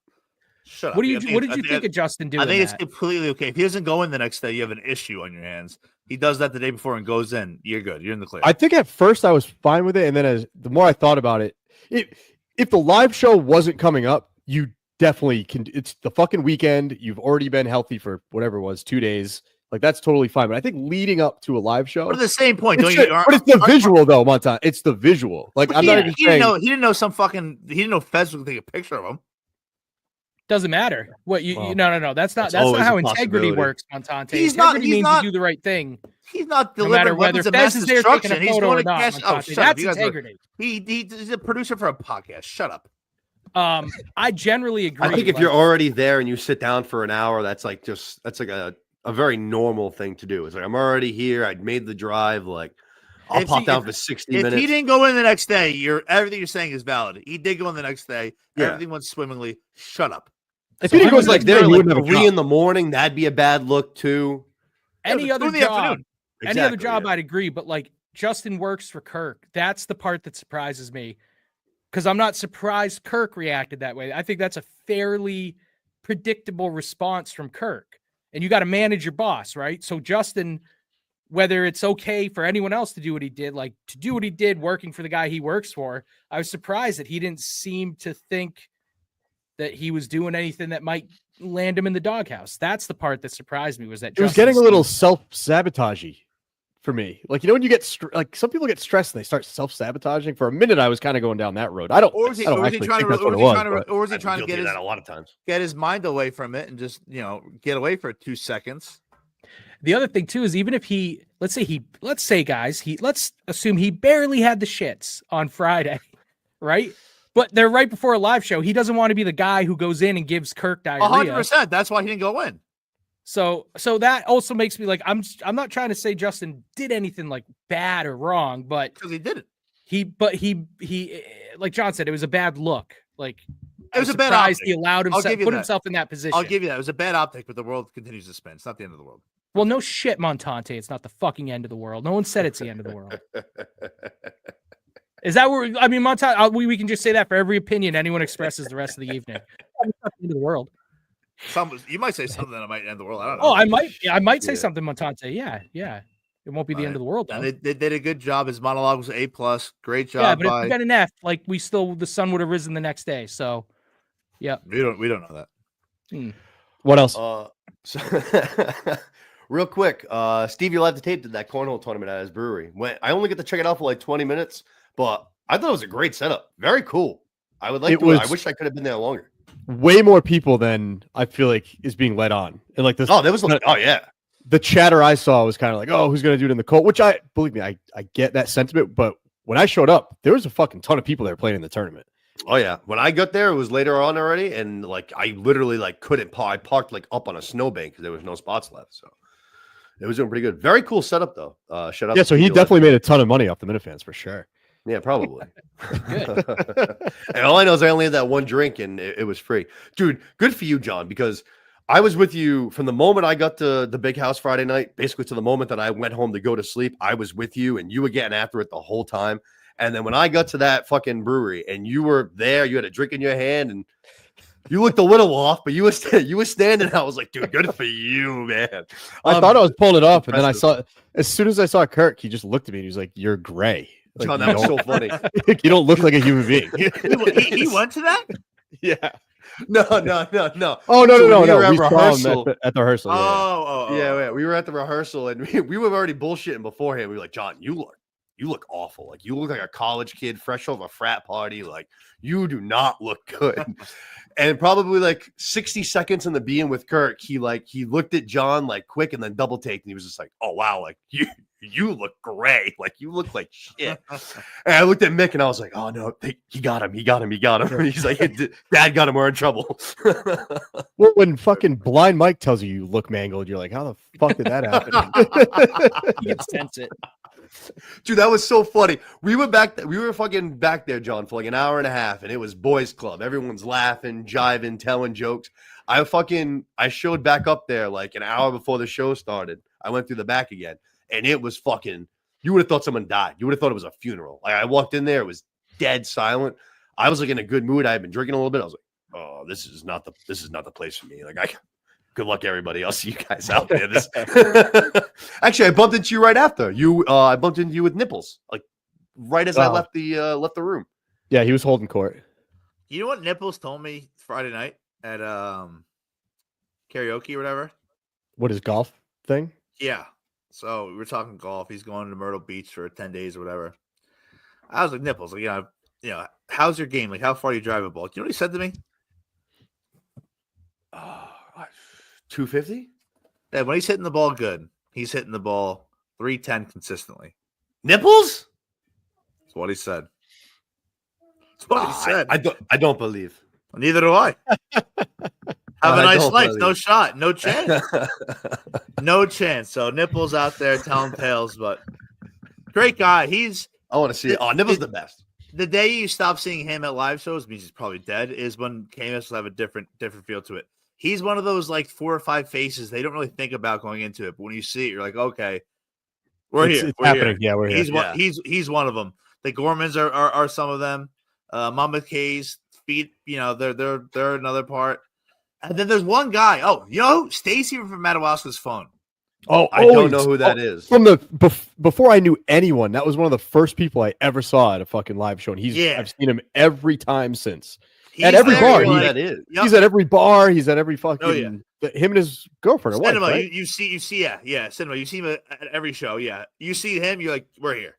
What did you think of Justin doing? I think it's completely okay. If he doesn't go in the next day, you have an issue on your hands. He does that the day before and goes in. You're good. You're in the clear. I think at first I was fine with it, and then the more I thought about it, if the live show wasn't coming up, you definitely can. It's the fucking weekend. You've already been healthy for whatever it was, 2 days. Like that's totally fine. But I think leading up to a live show, but at the same point, but it's the visual though, Montante. It's the visual. Like I'm not even saying he didn't know Fez was gonna take a picture of him. Doesn't matter. What no. That's not how integrity works, Montante. Integrity means you do the right thing. He's not delivering weapons of mass destruction. He's going to cash. Oh, shut that's up. integrity. He's a producer for a podcast. Shut up. I generally agree. I think if you're already there and you sit down for an hour, that's like a very normal thing to do. It's like I'm already here. I made the drive. Like I'll pop down for 60 minutes. If he didn't go in the next day, everything you're saying is valid. He did go in the next day. Yeah. Everything went swimmingly. Shut up. If he goes like there like 3 in the morning, that'd be a bad look too. Any other job, I'd agree. But like Justin works for Kirk. That's the part that surprises me. Because I'm not surprised Kirk reacted that way. I think that's a fairly predictable response from Kirk. And you got to manage your boss, right? So Justin, whether it's okay for anyone else to do what he did, like to do what he did working for the guy he works for, I was surprised that he didn't seem to think that he was doing anything that might land him in the doghouse. That's the part that surprised me was that it was getting a little self-sabotagey for me. Like, when you get like some people get stressed and they start self-sabotaging. For a minute, I was kind of going down that road. Or was he trying to get that a lot of times get his mind away from it and just get away for 2 seconds. The other thing too is even if let's assume he barely had the shits on Friday, right? But they're right before a live show. He doesn't want to be the guy who goes in and gives Kirk diarrhea. 100%. That's why he didn't go in. So that also makes me like, I'm not trying to say Justin did anything like bad or wrong, but because he didn't. He like John said, it was a bad look. Like it was a bad optic. He allowed himself himself in that position. I'll give you that. It was a bad optic, but the world continues to spin. It's not the end of the world. Well, no shit, Montante. It's not the fucking end of the world. No one said it's the end of the world. Is that where Montante? We can just say that for every opinion anyone expresses the rest of the evening. It's not the end of the world. You might say something that might end the world. I don't know. Oh, I might say something, Montante. Yeah. It won't be the end of the world. Though. They did a good job. His monologue was A+. Great job. Yeah, but if we got an F, like the sun would have risen the next day. So, yeah, we don't know that. What else? Real quick, Stevie Live the Tape did that cornhole tournament at his brewery. I only get to check it out for like 20 minutes, but I thought it was a great setup. Very cool. I would like to. I wish I could have been there longer. Way more people than I feel like is being led on. And like this. Oh, there was yeah. The chatter I saw was kind of like, oh, who's going to do it in the cold? Which believe me, I get that sentiment. But when I showed up, there was a fucking ton of people there playing in the tournament. Oh yeah. When I got there, it was later on already. And like, I literally couldn't park. I parked like up on a snowbank because there was no spots left. So it was doing pretty good. Very cool setup though. Shut up. Yeah. So he definitely made a ton of money off the Minifans for sure. Yeah, probably. Good. And all I know is I only had that one drink and it was free. Dude, good for you, John, because I was with you from the moment I got to the big house Friday night, basically to the moment that I went home to go to sleep. I was with you and you were getting after it the whole time. And then when I got to that fucking brewery and you were there, you had a drink in your hand and You looked a little off, but you were standing. I was like, dude, good for you, man. I thought I was pulling it off, and then I impressive. as soon as I saw Kirk, he just looked at me and he was like, "You're gray. Like, John, you that was don't- so funny. you don't look like a human being." He went to that? Yeah. No. Oh So no! we were at We saw him rehearsal. at the rehearsal. Yeah. Yeah, we were at the rehearsal and we were already bullshitting beforehand. We were like, John, you look awful. Like you look like a college kid fresh off a frat party. Like you do not look good. And probably like 60 seconds in the being with Kirk, he looked at John like quick and then double taked and he was just like, oh wow, like you look gray. Like you look like shit. And I looked at Mick and I was like, oh no, he got him. And he's like, Dad got him, we're in trouble. Well, when fucking blind Mike tells you you look mangled, you're like, how the fuck did that happen? You can sense it. Dude, that was so funny. We were fucking back there, John, for like an hour and a half, and it was boys club. Everyone's laughing, jiving, telling jokes. I showed back up there like an hour before the show started. I went through the back again, and it was fucking, you would have thought someone died. You would have thought it was a funeral. Like I walked in there, it was dead silent. I was like in a good mood. I had been drinking a little bit. I was like, oh, this is not the place for me. Like good luck, everybody. I'll see you guys out there. Actually, I bumped into you right after you. I bumped into you with Nipples, like right as I left the room. Yeah, he was holding court. You know what Nipples told me Friday night at karaoke or whatever? What is golf thing? Yeah. So we were talking golf. He's going to Myrtle Beach for 10 days or whatever. I was like, Nipples, like, you know, how's your game? Like, how far do you drive a ball? You know what he said to me? 250? Yeah, when he's hitting the ball good, he's hitting the ball 310 consistently. Nipples? That's what he said. That's what he said. I don't believe. Neither do I. Have a nice don't life. believe. No shot. No chance. No chance. So Nipples out there telling tales, but great guy. I want to see it. Oh, Nipples the best. The day you stop seeing him at live shows means he's probably dead. Is when Camus will have a different feel to it. He's one of those like 4 or 5 faces they don't really think about going into it, but when you see it, you're like, okay, we're here. It's We're happening. here. Yeah, we're here. He's one of them. The Gormans are some of them. Mama K's feet, you know, they're another part. And then there's one guy. Oh, you know, Stacy from Madawaska's phone. Oh, I don't know who that is. From before I knew anyone, that was one of the first people I ever saw at a fucking live show, and I've seen him every time since. At every bar, that is. Yep. He's at every bar. He's at every fucking. Oh, yeah. Him and his girlfriend. Or wife, Cinema, right? you see, yeah, Cinema. You see him at every show. Yeah, you see him. You're like, we're here.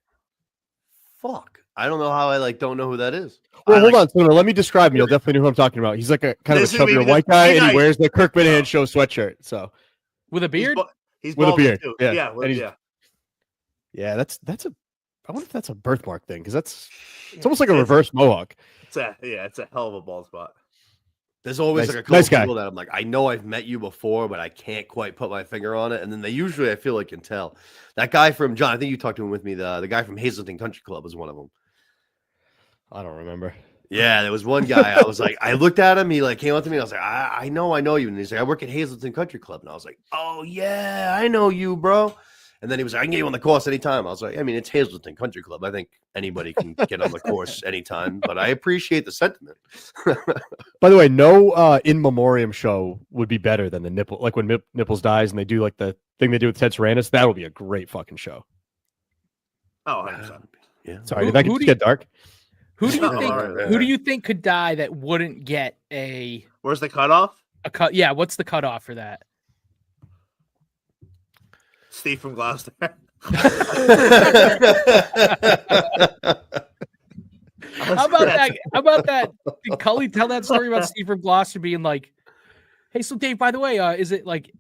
Fuck. I don't know how I don't know who that is. Well, hold on, Cinema. Let me describe him. You'll definitely know who I'm talking about. He's like a kind of a chubbier white guy, and he wears the Kirk Minahan show sweatshirt. So With a beard? He's with a balding beard. too. Yeah, Yeah. Yeah, that's a. I wonder if that's a birthmark thing because it's almost like a reverse mohawk. It's a hell of a bald spot. There's always Nice- like a couple nice guy. people that I'm like, I know I've met you before, but I can't quite put my finger on it. And then they usually, I feel like, can tell. That guy from John, I think you talked to him with me. The guy from Hazleton Country Club was one of them. I don't remember. Yeah, there was one guy. I was like, I looked at him. He came up to me. And I was like, I know you. And he's like, I work at Hazleton Country Club. And I was like, oh yeah, I know you, bro. And then he was like, I can get you on the course anytime. I was like, I mean, it's Hazleton Country Club. I think anybody can get on the course anytime. But I appreciate the sentiment. By the way, no in memoriam show would be better than the Nipple. Like when Nipples dies and they do like the thing they do with Ted Sarandos. That would be a great fucking show. Oh, 100%. Yeah. Sorry, Who- did that who do get dark? Who do you Oh, think? all right. Who do you think could die that wouldn't get a Where's the cutoff? cut? Yeah, what's the cutoff for that? Steve from Gloucester. How about that? How about that? Did Cully tell that story about Steve from Gloucester being like, "Hey, so Dave, by the way, is it like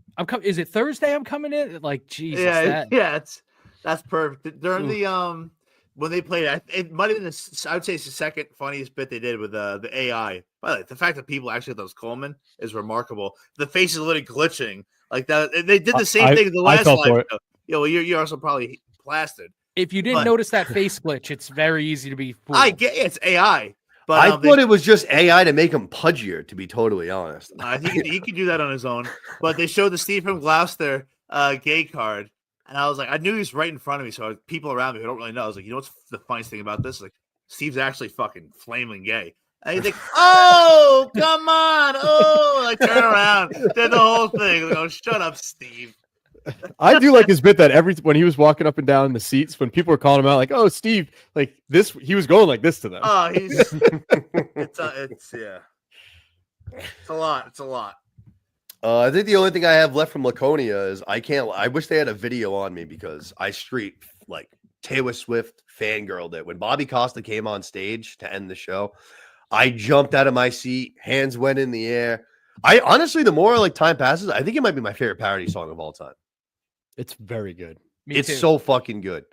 is it Thursday? I'm coming in." Like, Jesus, That's perfect. During the when they played, it might have been I would say it's the second funniest bit they did with the AI. By the way, the fact that people actually thought it was Coleman is remarkable. The face is literally glitching like that. They did the same thing the last fell for live it. show. Well, you're also probably plastered. If you didn't But- notice that face glitch, it's very easy to be fooled. I get it's AI, but I thought it was just AI to make him pudgier, to be totally honest. he could do that on his own. But they showed the Steve from Gloucester gay card, and I was like, I knew he was right in front of me. So people around me who don't really know, I was like, you know what's the funniest thing about this? Like, Steve's actually fucking flaming gay. And you think, oh, come on. Oh, like turn around. Did the whole thing. Like, oh, shut up, Steve. I do like his bit that when he was walking up and down in the seats, when people were calling him out, like, "Oh, Steve," like this, he was going like this to them. Oh, it's yeah. It's a lot. It's a lot. I think the only thing I have left from Laconia is I wish they had a video on me because I street like Taylor Swift fangirled it. When Bobby Costa came on stage to end the show, I jumped out of my seat, hands went in the air. I honestly, the more like time passes, I think it might be my favorite parody song of all time. It's very good. It's so fucking good.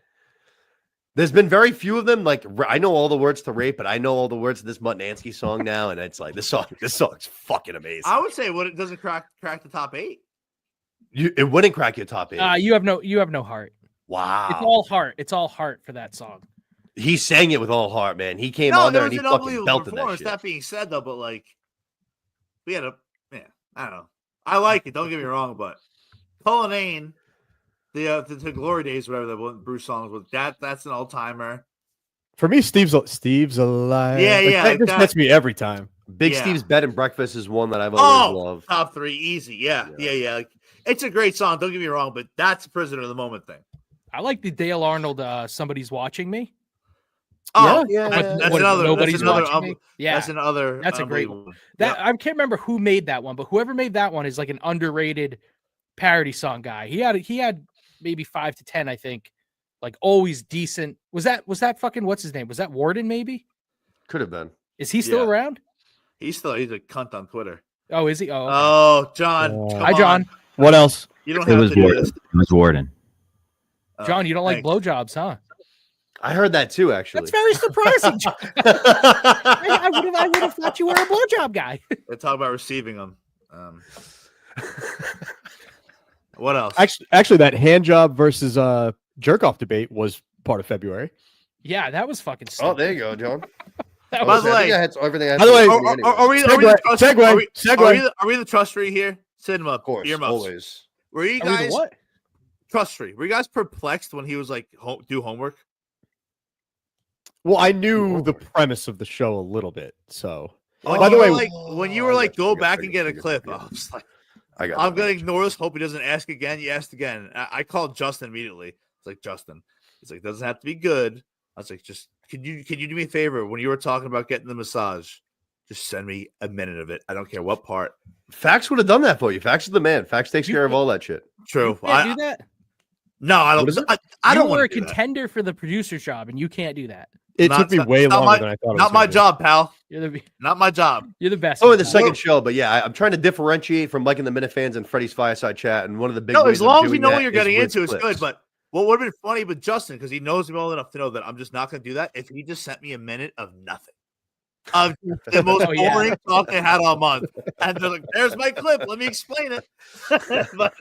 There's been very few of them. Like I know all the words to Rape, but I know all the words to this Montante song now, and it's like this song's fucking amazing. I would say it doesn't crack the top 8. It wouldn't crack your top 8. You have no heart. Wow. It's all heart. It's all heart for that song. He sang it with all heart, man. He came on there and he fucking belted that shit. That being said, though, but like we had I don't know. I like it. Don't get me wrong, but Colonnade, the Glory Days, whatever the one Bruce songs was, that's an all timer. For me, Steve's alive. Yeah, like, yeah. That just gets me every time. Big Steve's Bed and Breakfast is one that I've always loved. Top 3, easy. Yeah. Like, it's a great song. Don't get me wrong, but that's a prisoner of the moment thing. I like the Dale Arnold. Somebody's watching me. Oh, yeah. That's another. Nobody's watching me. Yeah, that's another. That's a great one. I can't remember who made that one, but whoever made that one is like an underrated parody song guy. He had maybe 5 to 10, I think. Like always decent. Was that fucking what's his name? Was that Warden? Maybe. Could have been. Is he still around? He's a cunt on Twitter. Oh, is he? Oh, okay. Oh, John. Hi, John. What else? You don't have to do this. It was Warden. John, you don't like blowjobs, huh? I heard that too, actually. That's very surprising, John. I would have thought you were a blowjob guy. They talk about receiving them. What else? Actually, that hand job versus jerk off debate was part of February. Yeah, that was fucking stupid. Oh, there you go, John. By the way, everything. By the way, are we the trust free here? Cinema, of course, earmuffs. always. Were you guys what? Trust free? Were you guys perplexed when he was like do homework? Well, I knew the premise of the show a little bit, so. By the way, when you were like, go back and get a clip, I was like, I'm gonna ignore this. Hope he doesn't ask again. You asked again. I called Justin immediately. It's like, Justin. It's like, doesn't have to be good. I was like, just can you do me a favor when you were talking about getting the massage? Just send me a minute of it. I don't care what part. Fax would have done that for you. Fax is the man. Fax takes care of all that shit. True. You can't do that. No, I don't. I don't want want a contender for the producer's job, and you can't do that. It took me way longer than I thought. Not my job, pal. Not my job. You're the best. Oh, in the second show, but yeah, I'm trying to differentiate from Mike and the Minifans and Freddie's Fireside Chat, and one of the big. No, as long as you know what you're getting into, it's good. But what would have been funny with Justin, because he knows me well enough to know that I'm just not going to do that. If he just sent me a minute of nothing, of the most boring talk they had all month, and they're like, "There's my clip. Let me explain it." But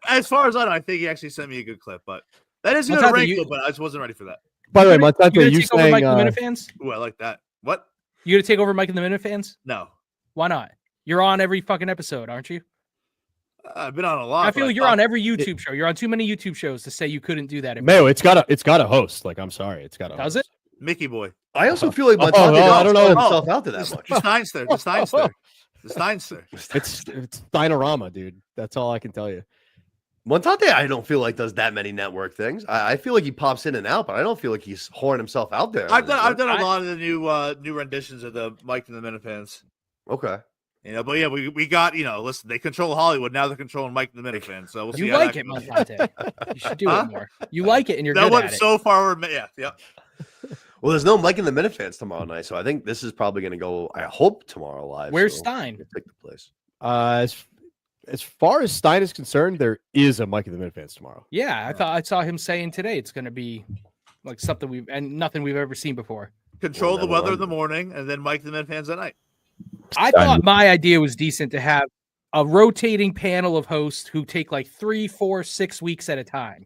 as far as I know, I think he actually sent me a good clip. But that is going to wrinkle, but I just wasn't ready for that. By the way, Montante, you saying Mike and the Minifans? Ooh, I like that. What? You gonna take over Mike and the Minifans? No. Why not? You're on every fucking episode, aren't you? I've been on a lot. I feel like you're on every YouTube show. You're on too many YouTube shows to say you couldn't do that. Mayo, it's got a host. Like, I'm sorry, it's got a. Does host. it? Mickey boy. I also feel like Montante I don't know himself out to that much. The Steinster. The Steinster. It's Steinorama, dude. That's all I can tell you. Montante, I don't feel like does that many network things. I feel like he pops in and out, but I don't feel like he's whoring himself out there. I've done a lot of the new renditions of the Mike and the Minifans. Okay. But yeah, we got, listen, they control Hollywood. Now they're controlling Mike and the Minifans. So we'll see. You like it, Montante. You should do it more. You like it and you're good at it. So far, yeah. Well, there's no Mike and the Minifans tomorrow night, so I think this is probably going to go, I hope, tomorrow live. Where's Stein? Take the place. As far as Stein is concerned, there is a Mike and the Minifans tomorrow. Yeah, I saw him saying today it's going to be like something nothing we've ever seen before. Control the weather in the morning, and then Mike and the Minifans at night. I thought my idea was decent to have a rotating panel of hosts who take like 3, 4, 6 weeks at a time.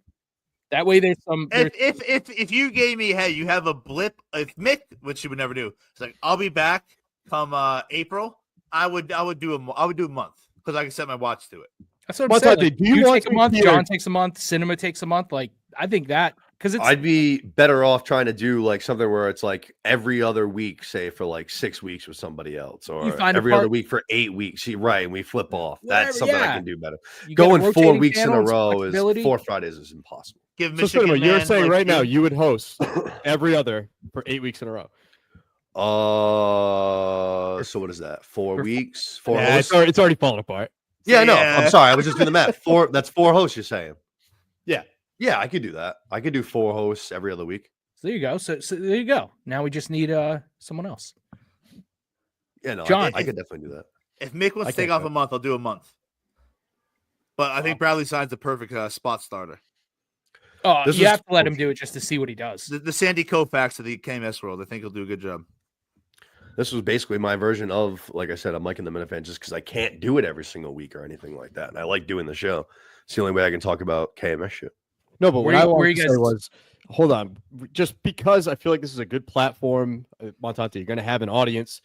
That way, there's some. If you gave me, hey, you have a blip. If Mick, which you would never do, it's like I'll be back come April. I would do a month. Because I can set my watch to it. That's what I'm saying. Like, you take a month, John takes a month, Cinema takes a month. Like, I think that Because it's I'd be better off trying to do like something where it's like every other week, say for like 6 weeks with somebody else, or find a every other part- week for 8 weeks. Right, and we flip off. Whatever, That's something I yeah. can do better. you get a Going 4 rotating weeks in channel a and some row is flexibility. 4 Fridays is impossible. Give So Michigan Cinema, you're man, saying like, right now eight- you would host every other for 8 weeks in a row. So what is that? 4 weeks? 4 Yeah, hosts? it's already falling apart. Yeah, no, Yeah. I'm sorry. I was just doing the math. That's 4 hosts, you're saying? Yeah. Yeah, I could do that. I could do 4 hosts every other week. So there you go. So there you go. Now we just need someone else. Yeah, no, John. I could definitely do that. If Mick wants I to take can't off a month, I'll do a month. But I think Bradley Sign's the perfect spot starter. Oh, This you is- have to let him do it just to see what he does. The Sandy Koufax of the KMS world. I think he'll do a good job. This was basically my version of, like I said, I'm liking the Minifan just because I can't do it every single week or anything like that. And I like doing the show. It's the only way I can talk about KMS shit. No, but what Where I you- where wanted you to say guys- was, hold on, just because I feel like this is a good platform, Montante, you're going to have an audience.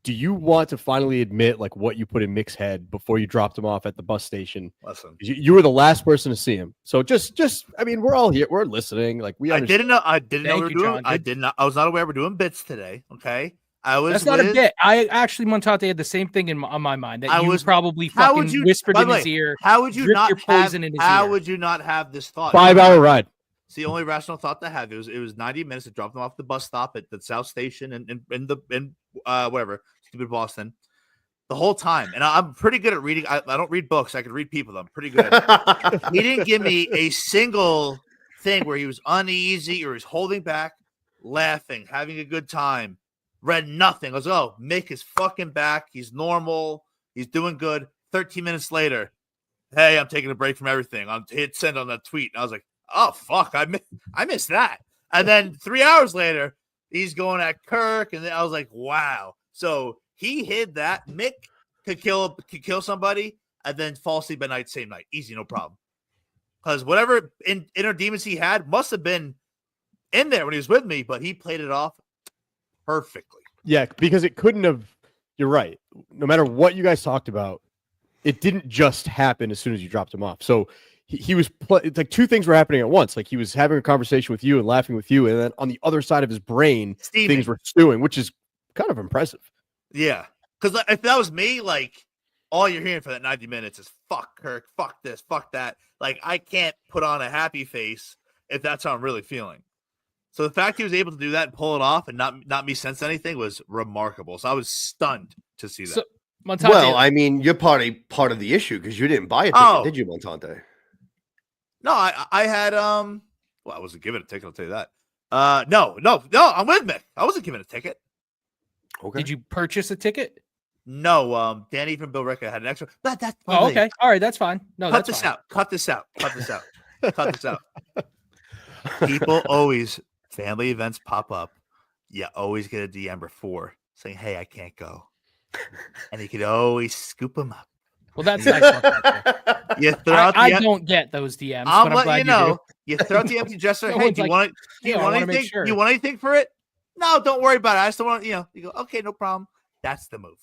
Do you want to finally admit like what you put in Mick's head before you dropped him off at the bus station? Listen, You were the last person to see him, so just I mean, we're all here, we're listening. Like we I understand. didn't know Thank we were you, doing. John. I did not. I was not aware we're doing bits today. Okay, I was. That's not a with- bit. I actually, Montante had the same thing on my mind that I you was- probably How fucking would you whispered by in the his way, ear. How would you drip not your have? poison in his How ear. would you not have this thought? 5-hour ride. It's the only rational thought to have. It was 90 minutes to drop them off the bus stop at the South Station in whatever stupid Boston. The whole time, and I'm pretty good at reading. I don't read books. I can read people. I'm pretty good at it. He didn't give me a single thing where he was uneasy or he's holding back, laughing, having a good time. Read nothing. I was, oh, Mick is fucking back. He's normal. He's doing good. 13 minutes later, hey, I'm taking a break from everything. I'm hit send on that tweet. And I was like, oh, fuck, I missed that. And then 3 hours later, he's going at Kirk. And then I was like, wow. So he hid that. Mick could kill somebody and then fall asleep at night, same night. Easy, no problem. Because whatever inner demons he had must have been in there when he was with me, but he played it off perfectly. Yeah, because it couldn't have. You're right. No matter what you guys talked about, it didn't just happen as soon as you dropped him off. So he was it's like two things were happening at once. Like he was having a conversation with you and laughing with you, and then on the other side of his brain, Steaming. things were stewing, which is kind of impressive. Yeah. Because if that was me, like, all you're hearing for that 90 minutes is fuck Kirk, fuck this, fuck that. Like, I can't put on a happy face if that's how I'm really feeling. So the fact he was able to do that and pull it off and not me sense anything was remarkable. So I was stunned to see that. So, Montante, Well, I mean, you're part of the issue because you didn't buy a ticket, Oh. did you, Montante? No, I had well, I wasn't given a ticket, I'll tell you that. No, I'm with Mick. I wasn't given a ticket. Okay. did you purchase a ticket? No, Danny from Bill Ricker had an extra. That's Oh, okay. All right, that's fine. No, Cut that's this fine. out. Cut this out. Cut this out. Cut this out. People always, family events pop up. You always get a DM before saying, hey, I can't go. And you can always scoop them up. Well, that's nice. Montante. You throw out I the don't get those DMs, I'm but I'm letting glad you you know. You throw out the empty dresser. No Hey, one's do you like, want "Yeah, I want wanna make anything? sure." You want anything for it? No, don't worry about it. I just don't want you go, okay, no problem. That's the move.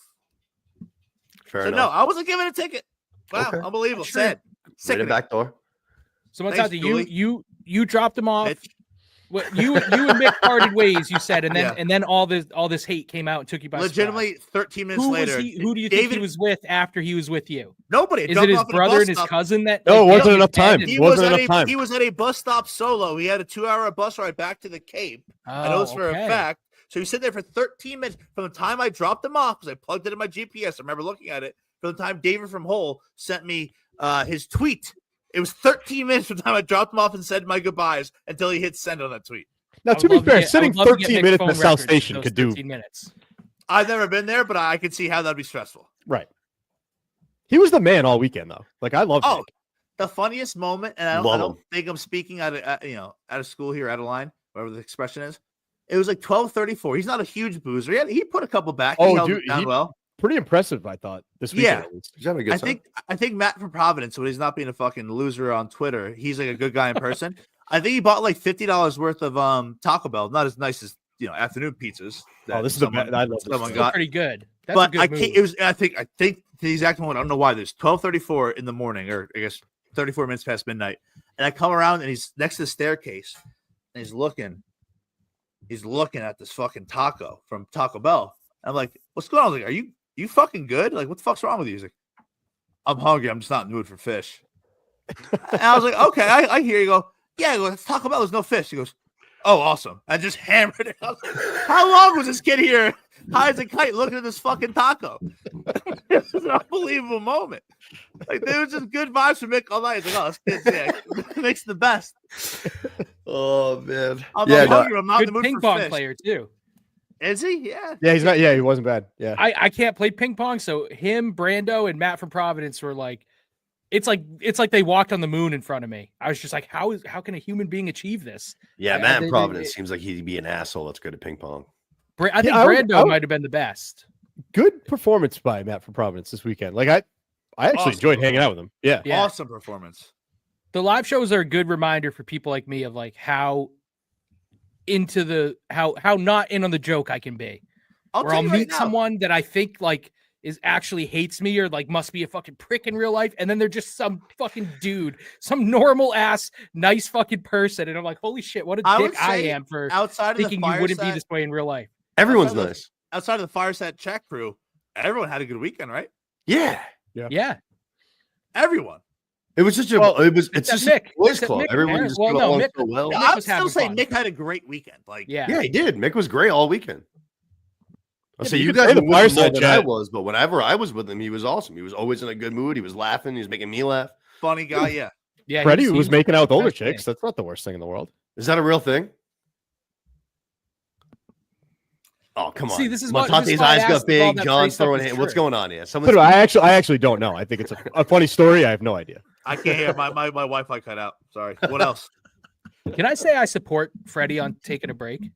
Fair So no, enough. I wasn't given a ticket. Wow, Okay. unbelievable. Sure. Sad. Right in Sickening. back door. So Thanks, Montante, Julie. you dropped him off. Mitch. What you and Mick parted ways, you said, and then Yeah. and then all this hate came out and took you by Legitimately, 13 minutes surprise. later. Who do you think David- he was with after he was with you? Nobody. Is dropped it his off at a brother bus and his stop. cousin that? No, it like, wasn't held enough his head time. and- He Wasn't was, enough time. he was at a bus stop solo. He had a 2-hour bus ride back to the Cape. I know this for okay. a fact. So he sat there for 13 minutes from the time I dropped him off because I plugged it in my GPS. I remember looking at it from the time David from Hull sent me his tweet. It was 13 minutes from the time I dropped him off and said my goodbyes until he hit send on that tweet. Now, I to would be love to fair, get- I sitting would love to get 13 Mick's minutes at the phone South records Station those could do 13 minutes. I've never been there, but I could see how that'd be stressful. right. He was the man all weekend, though. Like I love. Oh, Mick. the funniest moment, and I Love don't him. think I'm speaking out of school here, out of line, whatever the expression is. It was like 12:34. He's not a huge boozer. He put a couple back. He Oh, held dude, it down he- well. Pretty impressive, I thought this weekend. Yeah. at least. He's having a good I time. think Matt from Providence, when he's not being a fucking loser on Twitter, he's like a good guy in person. I think he bought like $50 worth of Taco Bell, not as nice as afternoon pizzas. Oh, this is the best. I love this. someone stuff. got. Pretty good. That's a But good I move. can't. It was. I think the exact moment. I don't know why. There's 12:34 in the morning, or I guess 34 minutes past midnight, and I come around and he's next to the staircase. and he's looking at this fucking taco from Taco Bell. I'm like, what's going on? I was like, are you fucking good? Like, what the fuck's wrong with you? He's like, I'm hungry. I'm just not in the mood for fish. And I was like, okay, I hear you. Go, yeah, it's Taco Bell. There's no fish. He goes, oh, awesome. I just hammered it. I was like, how long was this kid here, high as a kite, looking at this fucking taco? It was an unbelievable moment. Like, there was just good vibes from Mick all night. He's like, oh, this kid's makes the best. Oh man, I'm yeah, hungry. I'm not in the Good mood ping for pong fish. player too. Is he? Yeah. Yeah, he's not. Yeah, he wasn't bad. Yeah. I can't play ping pong, so him, Brando, and Matt from Providence were like, it's like they walked on the moon in front of me. I was just like, how can a human being achieve this? yeah. Yeah, Matt in they- Providence seems like he'd be an asshole. That's good at ping pong. I think I would- Brando might have been the best. Good performance by Matt from Providence this weekend. Like I actually Awesome enjoyed hanging out with him. Yeah. Yeah. Awesome performance. The live shows are a good reminder for people like me of like how into the how not in on the joke I can be. I'll I'll tell you right meet now, someone that I think like is actually hates me or like must be a fucking prick in real life, and then they're just some fucking dude, some normal ass nice fucking person, and I'm like, holy shit, what a I would dick I say am for outside of the thinking you wouldn't be Fireset- this way in real life. Everyone's Outside of- nice. outside of the Fireset check crew, everyone had a good weekend, right? Yeah, Yeah, Everyone. it was just a. Well, it's except just Mick. a boys Except club. Mick, Everyone yeah. just Well, got no, along Mick- so well. Mick I'm was still having saying fun. Mick had a great weekend. Like, yeah. Yeah, he did. Mick was great all weekend. I Yeah, say but you you could guys say were the with him more Fireside than I Chat- was, but whenever I was with him, he was awesome. He was always in a good mood. He was laughing. He was making me laugh. funny guy, yeah. Yeah, Freddie he was making out with older nice chicks. guy. That's not the worst thing in the world. Is that a real thing? Oh, come on. See, this is why Montante's I eyes asked got if all big. that John's Freddie stuff throwing is hand. What's true. going on here? But Someone's I actually don't know. I think it's a funny story. I have no idea. I can't hear my Wi-Fi cut out. Sorry. What else? Can I say I support Freddie on taking a break?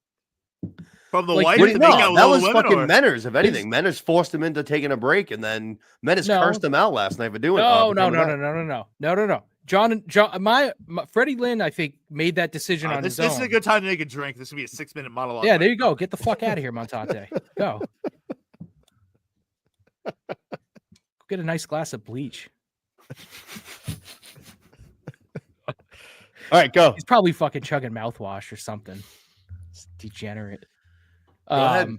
From the Like, white What to do you- make no, out with that all was the women, fucking or- Menners, if anything. Menners forced him into taking a break, and then Menners No. cursed him out last night for doing it. No, for no, coming no, back. no. John, my Freddie Lynn, I think, made that decision on this his own. is a good time to make a drink. This will be a 6-minute monologue. Yeah, there you go. Get the fuck out of here, Montante. Go. Go get a nice glass of bleach. All right, go. He's probably fucking chugging mouthwash or something. It's degenerate. ahead.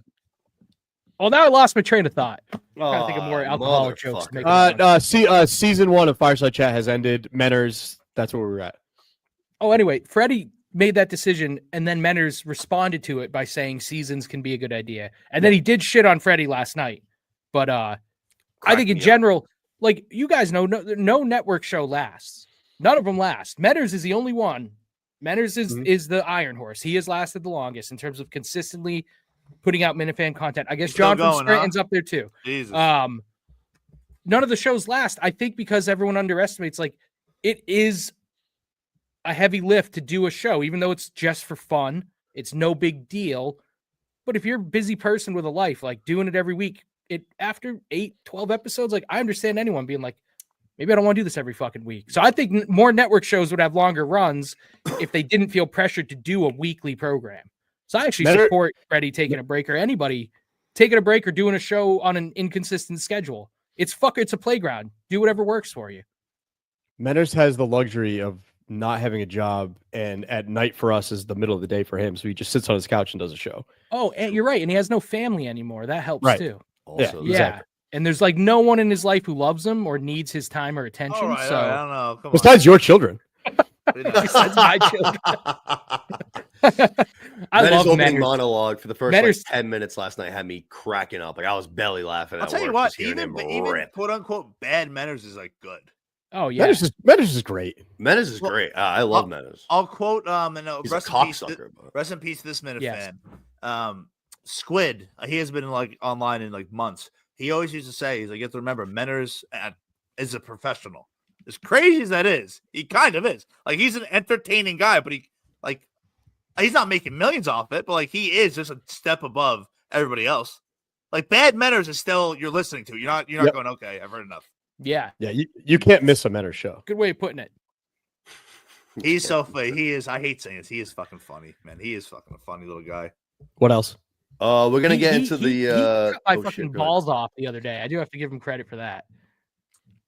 Well, now I lost my train of thought. Trying to think of more Aw, alcoholic jokes to motherfucker. make it fun. Season 1 of Fireside Chat has ended. Menners, that's where we're at. Oh, anyway, Freddie made that decision, and then Menners responded to it by saying seasons can be a good idea. And then he did shit on Freddie last night. But I think in me up. general, like you guys know, no network show lasts. None of them last. Menners is the only one. Menners is the Iron Horse. He has lasted the longest in terms of consistently putting out Minifan content. I guess Still John from going, Scranton's up there too. Jesus. None of the shows last. I think because everyone underestimates, like, it is a heavy lift to do a show, even though it's just for fun. It's no big deal. But if you're a busy person with a life, like doing it every week, after 8-12 episodes, like I understand anyone being like, maybe I don't want to do this every fucking week. So I think more network shows would have longer runs if they didn't feel pressured to do a weekly program. So I actually support Freddie taking a break, or anybody taking a break or doing a show on an inconsistent schedule. It's a playground. Do whatever works for you. Menners has the luxury of not having a job, and at night for us is the middle of the day for him. So he just sits on his couch and does a show. Oh, and you're right. And he has no family anymore. That helps Right. too. Also, Yeah. Yeah. And there's like no one in his life who loves him or needs his time or attention. all right, so I don't know. Come Besides your children. on. besides my children. I Menners' love opening Menners. monologue for the first Menners- 10 minutes last night had me cracking up. Like I was belly laughing. I'll at tell you work what, just hearing even him rip. quote unquote bad Menners is like good. Oh yeah. Menners is great. Menners is Well, great. I love Menners. I'll quote and He's a rest in peace. cocksucker. But... Rest in peace to this minute Yes. fan. Squid, he has been like online in like months. He always used to say, he's like, you have to remember, Menners is a professional. As crazy as that is, he kind of is. Like, he's an entertaining guy, but he's not making millions off it, but like he is just a step above everybody else. Like, bad Menners is still you're listening to. You're not going, okay, I've heard enough. Yeah. Yeah, you can't miss a Menners show. Good way of putting it. He's so funny. He is. I hate saying this. He is fucking funny, man. He is fucking a funny little guy. What else? we're gonna get He into cut the my oh, fucking shit, go ahead. balls off the other day. I do have to give him credit for that.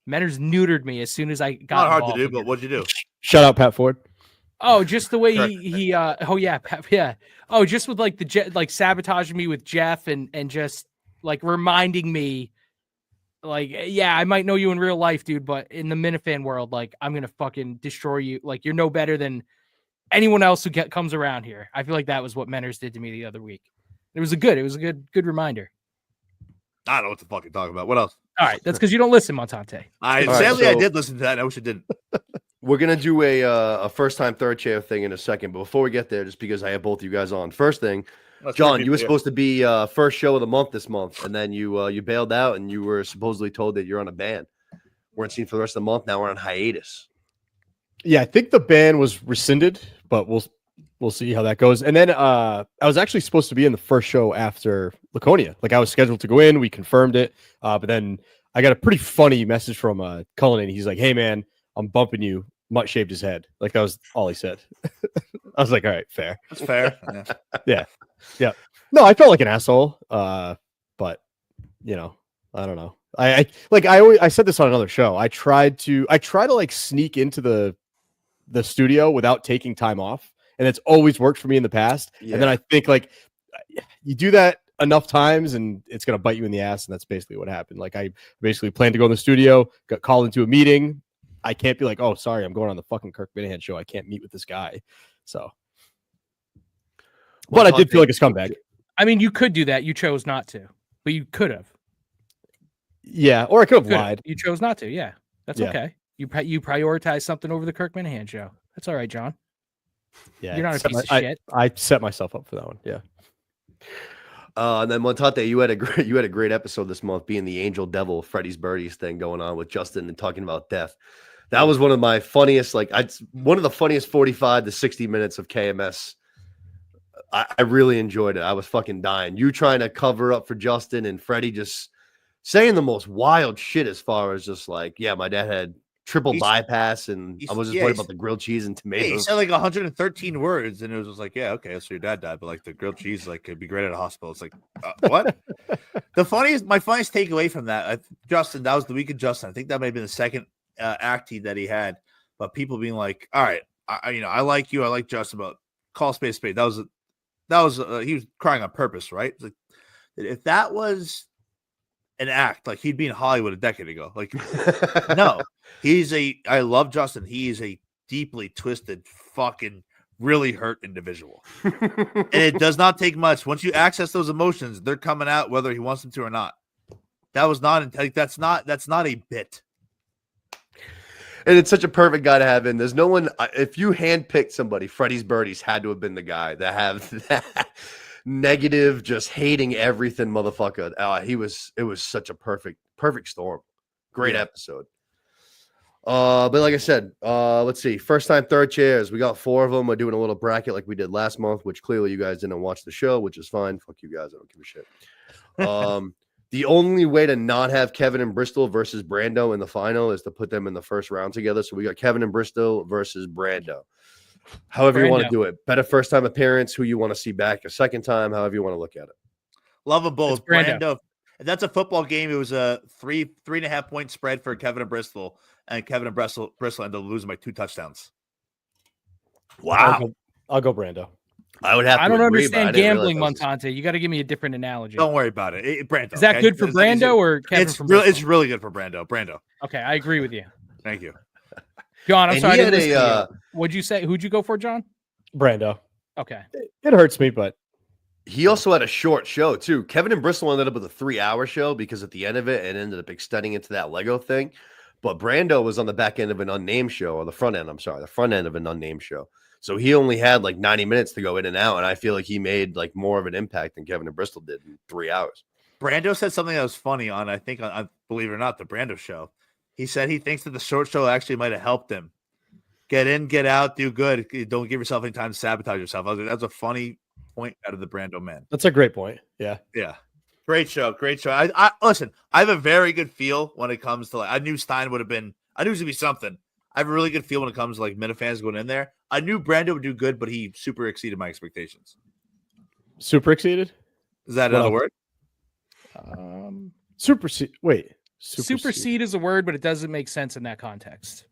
Menners neutered me as soon as I got Not hard to involved do, again. but what'd you do? Shout out Pat Ford. Oh, just the way Kirk. he oh yeah, yeah. Oh, just with like like sabotaging me with Jeff and just like reminding me like, yeah, I might know you in real life, dude, but in the Minifan world, like I'm gonna fucking destroy you. Like you're no better than anyone else who comes around here. I feel like that was what Menners did to me the other week. It was a good reminder. I don't know what the fuck you're talking about. What else? All right, that's because you don't listen, Montante. Sadly, I so- did listen to that. I wish I didn't. We're gonna do a first time third chair thing in a second, but before we get there, just because I have both of you guys on, first thing, Let's John, repeat you were it. supposed to be first show of the month this month, and then you bailed out, and you were supposedly told that you're on a ban. Weren't seen for the rest of the month. Now we're on hiatus. Yeah, I think the ban was rescinded, but we'll see how that goes. And then I was actually supposed to be in the first show after Laconia. Like I was scheduled to go in, we confirmed it, but then I got a pretty funny message from Cullinan. He's like, "Hey man, I'm bumping you." Mutt shaved his head. Like that was all he said. I was like, all right, fair. That's fair. Yeah. No, I felt like an asshole. But you know, I don't know. I said this on another show. I try to like sneak into the studio without taking time off, and it's always worked for me in the past. Yeah. And then I think like you do that enough times and it's gonna bite you in the ass, and that's basically what happened. Like I basically planned to go in the studio, got called into a meeting. I can't be like, oh, sorry, I'm going on the fucking Kirk Minahan show. I can't meet with this guy. So, but I did feel like a scumbag. I mean, you could do that. You chose not to, but you could have. Yeah, or I could have Could've. lied. You chose not to. Yeah, that's Yeah. okay. You prioritize something over the Kirk Minahan show. That's all right, John. Yeah, You're not a set piece my- of shit. I set myself up for that one. Yeah. And then Montante, you had a great episode this month, being the angel devil Freddy's Birdies thing going on with Justin and talking about death. That was one of my funniest, one of the funniest 45 to 60 minutes of KMS. I really enjoyed it. I was fucking dying. You trying to cover up for Justin and Freddie just saying the most wild shit as far as just like, yeah, my dad had triple bypass and I was just worried about the grilled cheese and Yeah, he tomatoes. said like 113 words, and it was just like, yeah, okay, so your dad died, but like the grilled cheese, like could be great at a hospital. It's like, what? My funniest takeaway from that, Justin, that was the week of Justin. I think that may have been the second act that he had, but people being like, all right, I like you, I like Justin, but call space spade. That was he was crying on purpose, right? Like, if that was an act, like he'd be in Hollywood a decade ago. Like, no, I love Justin. He is a deeply twisted, fucking really hurt individual. And it does not take much. Once you access those emotions, they're coming out whether he wants them to or not. That was not like that's not a bit. And it's such a perfect guy to have in. There's no one. If you handpicked somebody, Freddy's Birdies had to have been the guy that have that negative, just hating everything, motherfucker. It was such a perfect storm. Great episode. But like I said, let's see. First time third chairs. We got 4 of them. We're doing a little bracket like we did last month, which clearly you guys didn't watch the show, which is fine. Fuck you guys. I don't give a shit. The only way to not have Kevin and Bristol versus Brando in the final is to put them in the first round together. So we got Kevin and Bristol versus Brando. However you want to do it. Better first time appearance, who you want to see back a second time, however you want to look at it. Love them both. It's Brando. Brando. If that's a football game, it was a 3.5 point spread for Kevin and Bristol, and Kevin and Bristol ended up losing by 2 touchdowns. Wow. I'll go Brando. I would have to I don't agree, but I understand didn't gambling, realize that was- Montante. You got to give me a different analogy. Don't worry about it. Brando. Is that good for Brando or Kevin It's from really, Bristol? it's really good for Brando. Brando. Okay, I agree with you. Thank you. John, I'm And sorry. he I didn't had listen a, to you. What'd you say? Who'd you go for, John? Brando. Okay. It hurts me, but He also had a short show too. Kevin and Bristol ended up with a 3-hour show because at the end of it, it ended up extending into that Lego thing. But Brando was on the back end of an unnamed show, or the front end of an unnamed show. So he only had like 90 minutes to go in and out. And I feel like he made like more of an impact than Kevin and Bristol did in 3 hours. Brando said something that was funny on, I think, on believe it or not, the Brando show. He said he thinks that the short show actually might have helped him get in, get out, do good. Don't give yourself any time to sabotage yourself. I was like, that's a funny point out of the Brando man. that's a great point. Yeah. Yeah. Great show. Great show. I listen, I have a very good feel when it comes to I knew Stein would have been, I knew it was gonna be something. I have a really good feel when it comes to Minifans going in there. I knew Brando would do good, but he super exceeded my expectations. Super exceeded? Is that another word? Supersede. Wait. Supersede is a word, but it doesn't make sense in that context.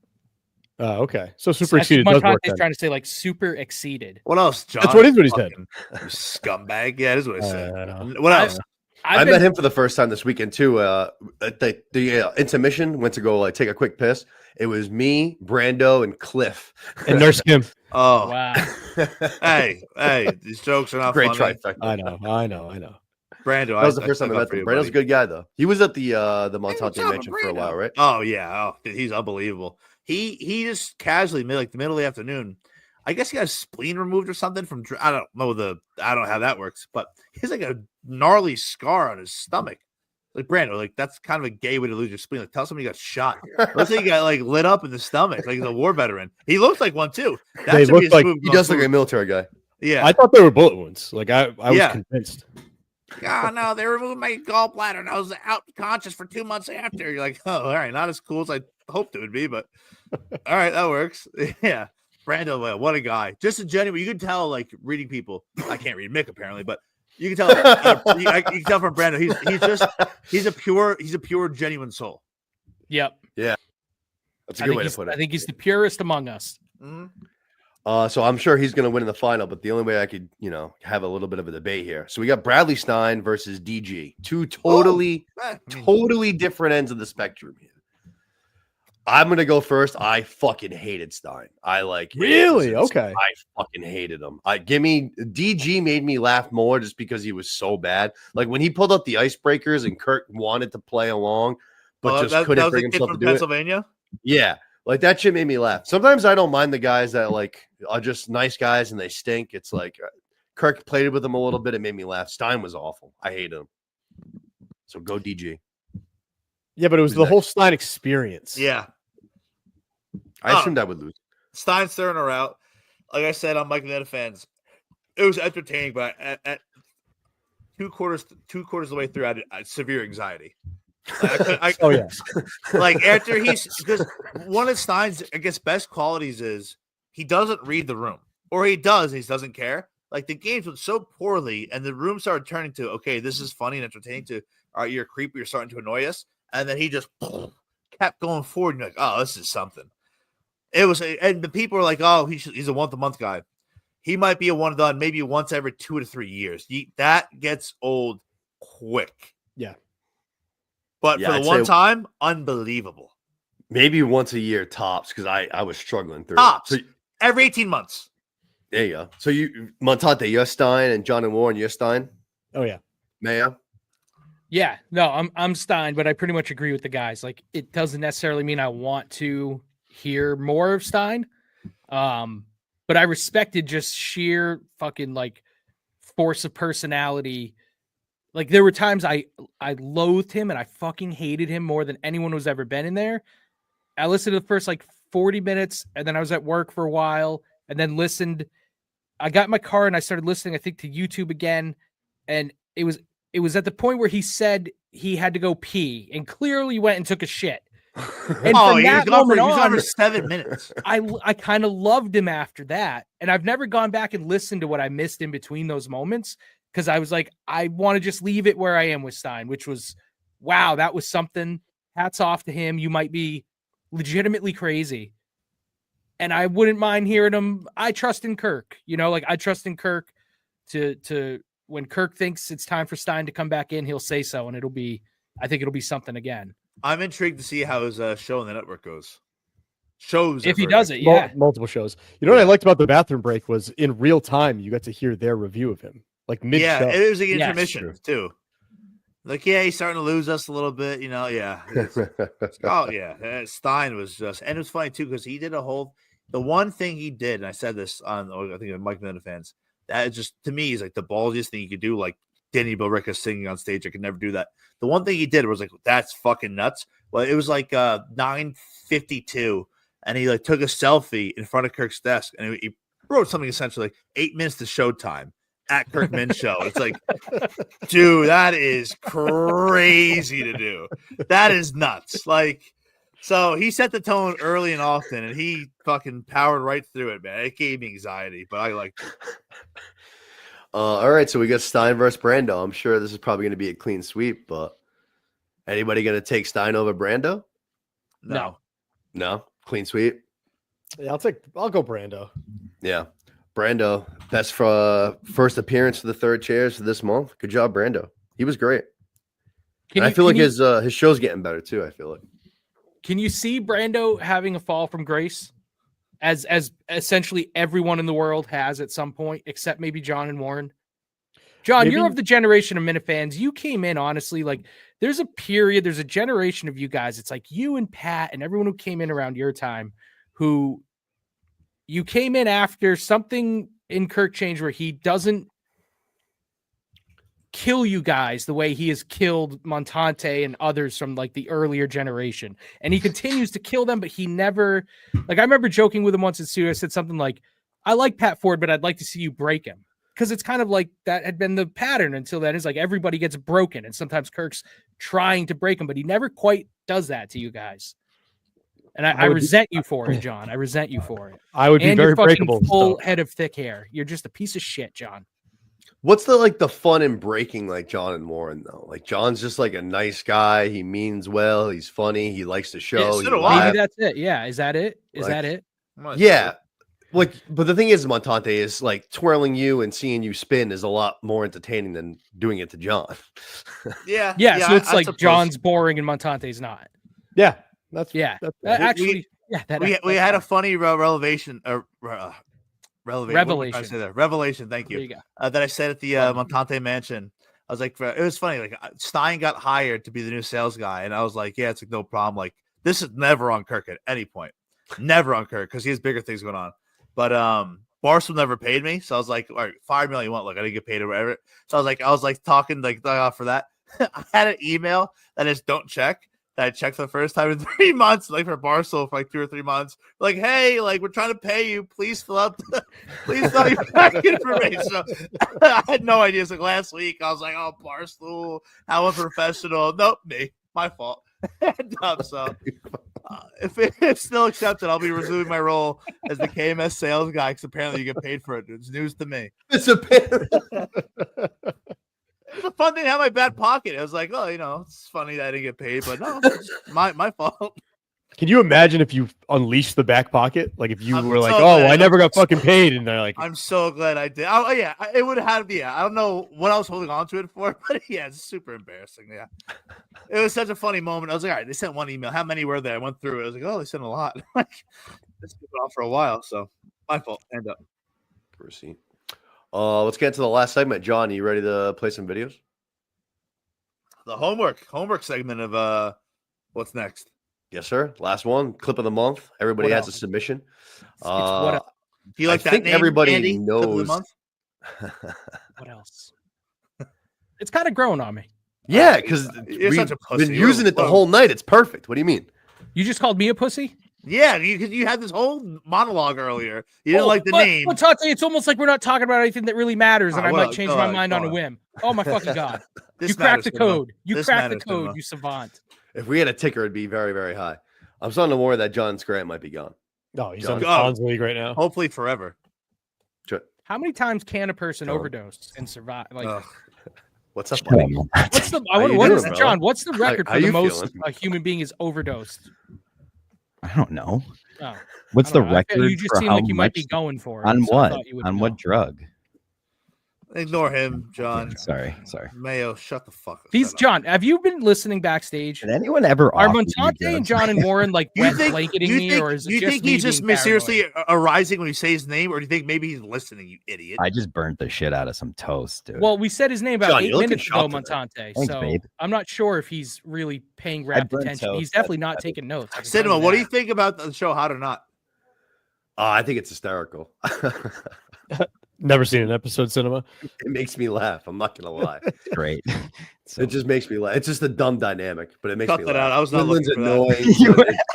Okay. So super exceeded does work. Montante's Then. trying to say like super exceeded. What else, John? That's what he said. You scumbag. Yeah, that's what I said. What I- else? I met him for the first time this weekend too. At the intermission, went to go like take a quick piss. It was me, Brando, and Cliff. And Nurse Kim. Oh, Wow. hey, these jokes are not Great funny. trifecta. I know. Brando, That was the first time I met him. Brando's a good guy though. He was at the Montante mansion for a while, right? Oh yeah, he's unbelievable. He just casually like the middle of the afternoon. I guess he got his spleen removed or something from. I don't know how that works, but he's like a gnarly scar on his stomach. Like Brando, like that's kind of a gay way to lose your spleen. Like tell somebody you got shot. Looks like he got like lit up in the stomach, like he's a war veteran. He looks like one too. That should be his move He does look going like a military guy. Yeah, I thought they were bullet wounds. Like I was convinced. Oh no, they removed my gallbladder and I was out conscious for 2 months after. You're like, oh, all right, not as cool as I hoped it would be, but all right, that works. Yeah. Brando, what a guy. Just a genuine, you can tell, like, reading people. I can't read Mick, apparently, but you can tell you can tell from Brando, he's a pure, genuine soul. Yep. Yeah. That's a good way to put it. I think he's the purest among us. Mm-hmm. So I'm sure he's going to win in the final, but the only way I could, have a little bit of a debate here. So we got Bradley Stein versus DG. Two totally different ends of the spectrum here. I'm going to go first. I fucking hated Stein. Really? Okay. I fucking hated him. DG made me laugh more just because he was so bad. Like when he pulled out the icebreakers and Kirk wanted to play along, but just couldn't bring himself to do Pennsylvania? it. Yeah. Like that shit made me laugh. Sometimes I don't mind the guys that like are just nice guys and they stink. It's like Kirk played with them a little bit. It made me laugh. Stein was awful. I hate him. So go DG. Yeah, but it was the whole Stein experience. Yeah. I assumed I would lose. Stein's throwing her out. Like I said, I'm Mike Manetta fans. It was entertaining, but at two quarters of the way through, I had severe anxiety. Oh yeah. Like after because one of Stein's, I guess, best qualities is he doesn't read the room, or he does, and he doesn't care. Like the games went so poorly, and the room started turning to, okay, this is funny and entertaining. To, all right, you're creepy, you're starting to annoy us, and then he just kept going forward. And you're like, oh, this is something. It was, and the people are like, oh, he's a once-a-month guy. He might be a one and done, maybe once every 2 to 3 years. That gets old quick. Yeah. But for the one time, unbelievable. Maybe once a year tops, because I was struggling through tops. it. So, every 18 months. There you go. So Montante, you're Stein, and John and Warren, you're Stein. Oh yeah. Mayo. Yeah. No, I'm Stein, but I pretty much agree with the guys. Like it doesn't necessarily mean I want to hear more of Stein. But I respected just sheer fucking like force of personality. Like there were times I loathed him and I fucking hated him more than anyone who's ever been in there. I listened to the first like 40 minutes and then I was at work for a while and then listened. I got in my car and I started listening, I think, to YouTube again. And it was at the point where he said he had to go pee and clearly went and took a shit. And he was gone for 7 minutes. I kind of loved him after that. And I've never gone back and listened to what I missed in between those moments because I was like, I want to just leave it where I am with Stein, which was, wow, that was something. Hats off to him. You might be legitimately crazy. And I wouldn't mind hearing him. I trust in Kirk, like I trust in Kirk to when Kirk thinks it's time for Stein to come back in, he'll say so. And I think it'll be something again. I'm intrigued to see how his show on the network goes. Shows if he does it, yeah. Multiple shows. What I liked about the bathroom break was in real time you got to hear their review of him, like mid show. Yeah, it was like intermission too. Like, yeah, he's starting to lose us a little bit, Yeah. Oh yeah, Stein was just, and it was funny too because he did the one thing he did, and I said this on, I think, Mike Manetta fans. That is just, to me, is like the ballsiest thing you could do. Like Danny Billerica singing on stage, I could never do that. The one thing he did was like, that's fucking nuts. Well, it was like 9:52, and he like took a selfie in front of Kirk's desk, and he wrote something essentially like 8 minutes to showtime at Kirk Min show. It's like, dude, that is crazy to do. That is nuts. Like, so he set the tone early and often, and he fucking powered right through it, man. It gave me anxiety, but I liked it. All right, so we got Stein versus Brando. I'm sure this is probably going to be a clean sweep, but anybody going to take Stein over Brando? No. Clean sweep. Yeah, I'll go Brando. Yeah. Brando, best for first appearance for the third chairs for this month. Good job, Brando. He was great. And I feel like his show's getting better too. I feel like. Can you see Brando having a fall from grace, as essentially everyone in the world has at some point, except maybe John and Warren? John, you're of the generation of Minifans. You came in honestly, like there's a generation of you guys. It's like you and Pat and everyone who came in around your time, who you came in after something in Kirk change where he doesn't kill you guys the way he has killed Montante and others from like the earlier generation. And he continues to kill them, but he never, like, I remember joking with him once in studio. I said something like, I like Pat Ford, but I'd like to see you break him. Because it's kind of like that had been the pattern until then. It's like everybody gets broken, and sometimes Kirk's trying to break him, but he never quite does that to you guys. And I resent you for it, John. I resent you for it. I would be very breakable. Full head of thick hair. You're just a piece of shit, John. What's the fun in breaking like John and Warren though? Like John's just like a nice guy. He means well. He's funny. He likes the show. Maybe that's it. Yeah. Is that it? Is that it? Yeah. Like, but the thing is, Montante is like twirling you and seeing you spin is a lot more entertaining than doing it to John. Yeah. So it's like John's boring and Montante's not. Yeah. Actually, we had a funny revelation. Revelation. Thank you. That I said at the Montante mansion. I was like, it was funny. Like Stein got hired to be the new sales guy, and I was like, yeah, it's like no problem. Like this is never on Kirk at any point, never on Kirk because he has bigger things going on. But Barstool never paid me, so I was like, all right, $5 million you want? Look, I didn't get paid or whatever. So I was like talking like for that. I had an email that is don't check. That I checked for the first time in 3 months, like for Barstool for like 2 or 3 months. Like, hey, like we're trying to pay you. Please fill up your bank information. So, I had no idea. It's like last week. I was like, oh, Barstool, how unprofessional. Nope, me, my fault. So if it's still accepted, I'll be resuming my role as the KMS sales guy because apparently you get paid for it. It's news to me. It's a It's a fun thing to have my back pocket. I was like, oh, it's funny that I didn't get paid, but no, it's my fault. Can you imagine if you unleashed the back pocket? Like if you were like, so I never got fucking paid. And they're like, I'm so glad I did. Oh, yeah, it would have, I don't know what I was holding on to it for, but yeah, it's super embarrassing. Yeah. It was such a funny moment. I was like, all right, they sent one email. How many were there? I went through it. I was like, oh, they sent a lot. Like, this has been on for a while. So my fault. End up. Proceed. Let's get into the last segment. John, are you ready to play some videos? The homework segment of what's next. Yes, sir. Last one, clip of the month. Everybody has a submission. Do you like that think name, everybody Andy? knows. Clip of the month? What else? It's kind of growing on me. Yeah, because You're such a pussy. been using it the whole night. It's perfect. What do you mean? You just called me a pussy? Yeah, you had this whole monologue earlier. You didn't like the name. But Tati, it's almost like we're not talking about anything that really matters, and I might change my mind on a whim. Oh my fucking god! You cracked the code. You cracked the code. You savant. If we had a ticker, it'd be very, very high. I'm starting to worry that Jon Scranton might be gone. No, he's on the Cons League right now. Hopefully forever. Sure. How many times can a person overdose and survive? Like, what's up, buddy? John? What's the record for the most a human being is overdosed? I don't know. Oh, what's the record? You just seem like you might be going for it. On what? On what drug? Ignore him, John. Sorry. Mayo, shut the fuck up. John, have you been listening backstage? Did anyone ever are Montante and John and Warren like blanketing me, or is it you think he's just mysteriously arising when you say his name, or do you think maybe he's listening, you idiot? I just burnt the shit out of some toast, dude. Well, we said his name about John, 8 minutes ago, Montante. Thanks, so babe. I'm not sure if he's really paying rapt attention. He's definitely not taking notes. Cinema, what do you think about the show Hot or Not? I think it's hysterical. Never seen an episode, Cinema. It makes me laugh. I'm not gonna lie. Great. It just makes me laugh. It's just a dumb dynamic, but it makes me laugh. Out. I was not looking for annoying.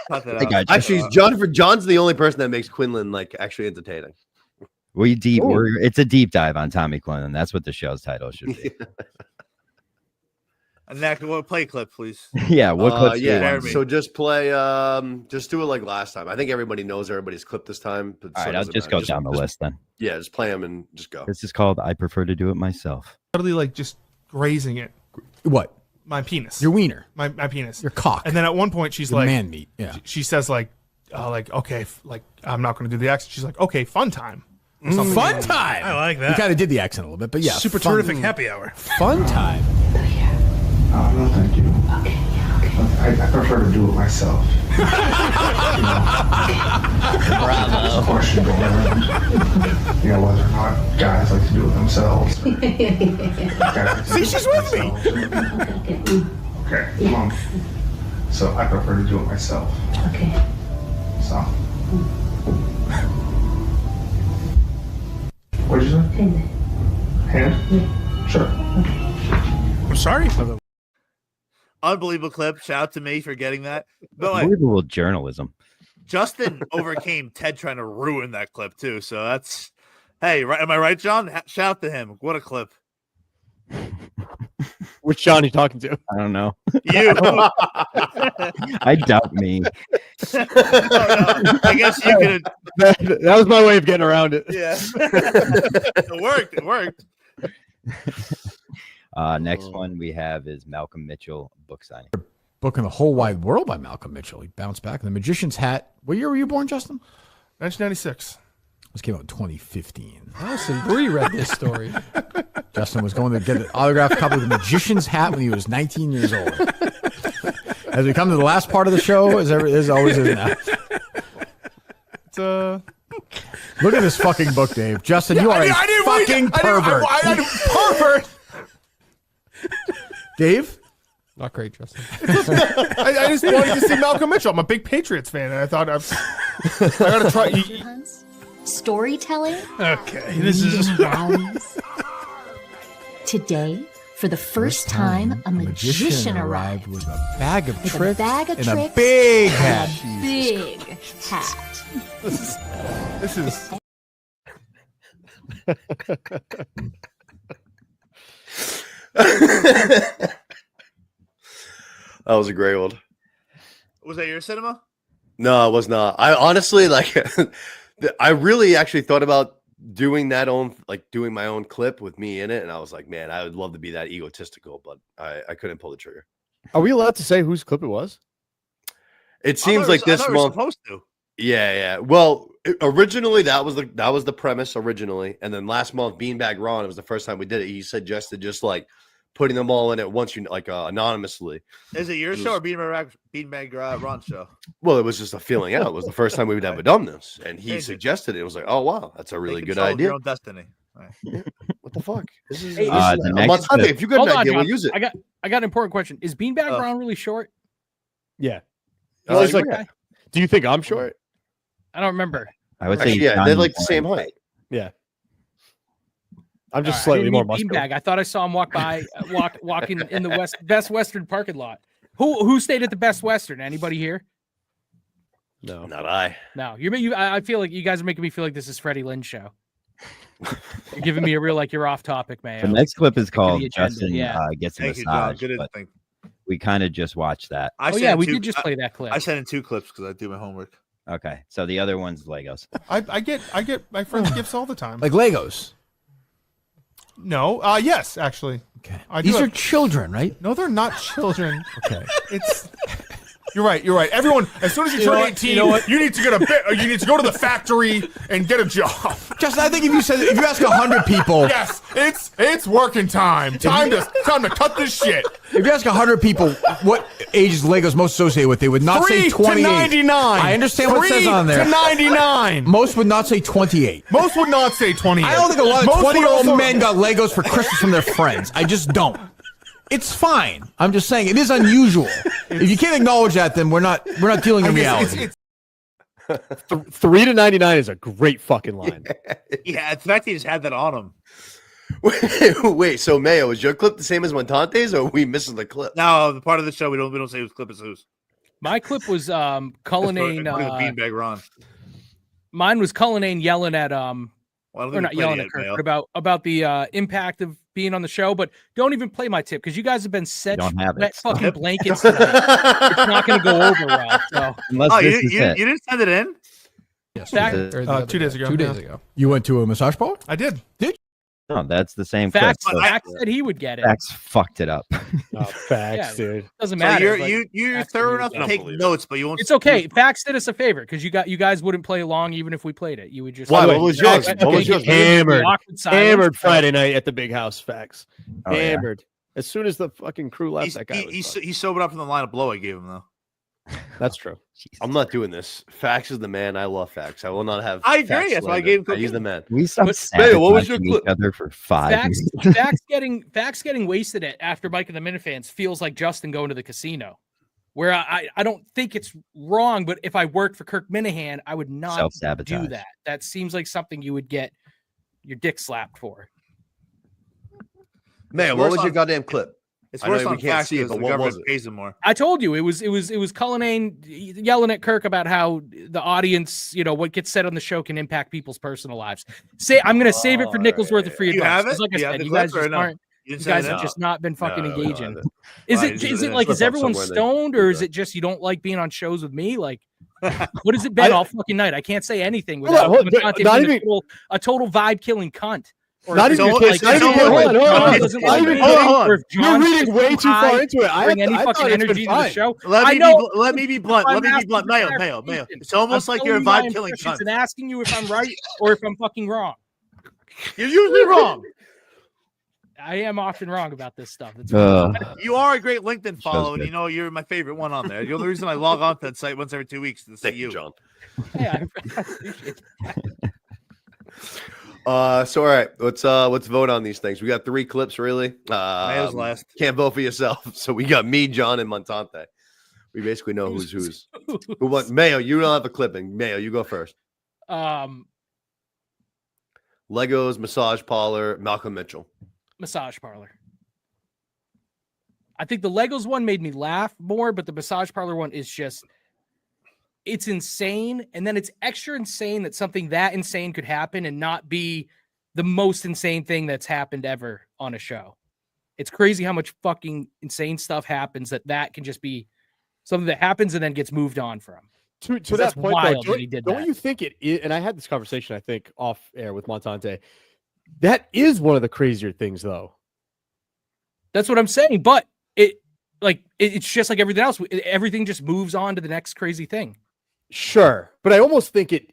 That. Actually, John's the only person that makes Quinlan like actually entertaining. It's a deep dive on Tommy Quinlan. That's what the show's title should be. And Nick, play a clip, please. Yeah, what clip? Yeah, so just play. Just do it like last time. I think everybody knows everybody's clip this time. But all right, I'll just go down the list then. Yeah, just play them and just go. This is called "I Prefer to Do It Myself." Totally like just grazing it. What? My penis. Your wiener. My penis. Your cock. And then at one point she's Your like, man meat. Yeah. She says like, like, okay, like I'm not going to do the accent. She's like, okay, fun time. Fun time. I like You that. kind of did the accent a little bit, but yeah, Super fun, terrific happy hour. Fun time. No, thank you. I prefer to do it myself. Bravo. Question going around, whether or not guys like to do it themselves. See, she's with me. Okay, come on. So I prefer to do it myself. Okay. So. What'd you say? Hand? Sure. I'm sorry. Unbelievable clip. Shout out to me for getting that. But like, Unbelievable journalism. Justin overcame Ted trying to ruin that clip too. So that's hey, right? Am I right, John? Shout out to him. What a clip. Which John are you talking to? I don't know. You. I doubt me. No, I guess you could. That was my way of getting around it. Yeah. It worked. It worked. Next one we have is Malcolm Mitchell book signing. Book in the Whole Wide World by Malcolm Mitchell. He bounced back. The Magician's Hat. What year were you born, Justin? 1996. This came out in 2015. Allison Brie read this story. Justin was going to get an autographed copy of The Magician's Hat when he was 19 years old. As we come to the last part of the show, as always is now. It's Look at this fucking book, Dave. Justin, you are a fucking pervert. Pervert. Dave? Not great, Justin. I just wanted to see Malcolm Mitchell. I'm a big Patriots fan, and I thought I gotta try. Storytelling. Okay, this is Rhymes. Today, for the first time, a magician arrived with a bag of with tricks a bag of and tricks a big and hat. a big hat. This is. That was a great one. Was that your cinema? No, it was not. I honestly I really actually thought about doing my own clip with me in it, and I was like, man, I would love to be that egotistical, but I couldn't pull the trigger. Are we allowed to say whose clip it was? It seems like this month. Supposed to. Yeah. Well, originally that was the premise originally, and then last month, Beanbag Ron, it was the first time we did it. He suggested just like putting them all in at once, anonymously. Is it your show or Beanbag Ron's show? Well, it was just a feeling out. It was the first time we'd ever done this, and he suggested it. It was like, oh wow, that's a really good idea. Your own destiny. Right. What the fuck? This is the next clip. if you got Hold an on, idea, John. we'll use it. I got an important question. Is Beanbag Ron really short? Yeah. Oh, He's like, yeah. do you think I'm short? I don't remember. I would say Actually, yeah, John they're like the Warren. same height. Yeah. I'm just All right, slightly I didn't more mean muscular. Beanbag. I thought I saw him walking in the Best Western parking lot. Who stayed at the Best Western? Anybody here? No. Not I. No. I feel like you guys are making me feel like this is Freddie Lynn's show. You're giving me a real you're off topic, man. The next clip is called the agenda, Justin yeah. Gets a Thank you, John. Massage. Good but instinct. we kind of just watched that. We did just play that clip. I sent in 2 clips because I do my homework. Okay, so the other one's Legos. I get my friends gifts all the time. Like Legos. No. Yes, actually. Okay. I do These are have- children, right? No, they're not children. Okay. It's. You're right. Everyone, as soon as you turn 18, you need to get a bit. You need to go to the factory and get a job. Justin, I think if you ask 100 people, Yes, it's working time. Time to cut this shit. if you ask 100 people what age is Legos most associated with, they would not say 3 to 28. 99. I understand what it says on 3 there. to 99. Most would not say 28. Most would not say 28. I don't think a lot of Most would 20-year-old also- men got Legos for Christmas from their friends. I just don't. It's fine. I'm just saying it is unusual. If you can't acknowledge that, then we're not dealing in reality. 3 to 99 is a great fucking line. Yeah, in fact, he just had that on him. Wait, so Mayo, is your clip the same as Montante's, or are we missing the clip? No, the part of the show we don't say whose clip is whose. My clip was Cullinane. Beanbag Ron. Mine was Cullinane yelling at Well, I don't or think not we played yelling it at yet, Kurt, Mayo. but about the impact of being on the show. But don't even play my tip because you guys have been such don't have wet it. fucking blankets tonight. It's not going to go over well. So Unless Oh, this you is it. didn't send it in? Yes, Back- or the other 2 days ago. 2 yeah. days ago. You went to a massage parlor? I did. No, that's the same Facts, clip. Facts said he would get it. Facts fucked it up. Oh, facts, dude. Doesn't So matter. you're Facts thorough said enough he to would take get it. notes, but you won't. It's okay. Facts did us a favor because you guys wouldn't play along even if we played it. You would just. Why? What was yours? Facts What was yours? Hammered Friday night at the big house. Facts. Oh, yeah. Hammered. As soon as the fucking crew left, that guy was He sobered up from the line of blow I gave him though. That's true. I'm not doing this. Facts is the man. I love Facts. I will not have. I agree. Facts That's why I slander. gave him He's the man. We stopped Mayo, what was your sabotaging clip? each other for 5 Facts, minutes. facts getting wasted after Mike and the Minifans feels like Justin going to the casino, where I don't think it's wrong, but if I worked for Kirk Minahan, I would not do Self-sabotage. that. That seems like something you would get your dick slapped for. Man, what was your goddamn clip? It's I know worse we on can't facts see it, because but the what was government it? pays him more. I told you it was Cullinane yelling at Kirk about how the audience, what gets said on the show can impact people's personal lives. I'm going to save it for Nichols worth of free You advice. have 'cause it? Like I You have said, the you guys clip or just no? aren't. You You didn't guys send it have out? just not been fucking No, we don't engaging. have it. Is Why? it Is is it it like clip is up everyone somewhere then? stoned or is it just you don't like being on shows with me? Like, what has it been all fucking night? I can't say anything without Hold on, Montante not being even- a total vibe killing cunt. Or Not if even- John, not even- hold on, hold on. doesn't Not like even- me, hold on. or if You're John's reading way too too high far into it. to bring any I fucking thought it's been energy to the fine. show. Let I me know. let me be blunt. I'm Let me be asking blunt. for Mayo. clarification. It's almost I'm like you're a telling you my vibe killing impressions cunt. and asking you if I'm right or if I'm fucking wrong. You're usually wrong. I am often wrong about this stuff. That's You are a great LinkedIn follow, and you're my favorite one on there. The only reason I log on to that site once every 2 weeks is to see Thank you. you, John. yeah, I appreciate that. So all right, let's vote on these things. We got 3 clips, really. Mayo's last. Can't vote for yourself. So we got me, John, and Montante. We basically know who's. Who won? Mayo, you don't have a clipping. Mayo, you go first. Legos, massage parlor, Malcolm Mitchell. Massage parlor. I think the Legos one made me laugh more, but the massage parlor one is just, it's insane. And then it's extra insane that something that insane could happen and not be the most insane thing that's happened ever on a show. It's crazy how much fucking insane stuff happens that can just be something that happens and then gets moved on from. To That's that point, wild though, that he did don't that. you think it is? And I had this conversation, I think, off air with Montante. That is one of the crazier things, though. That's what I'm saying. But it's just like everything else. Everything just moves on to the next crazy thing. Sure, but I almost think it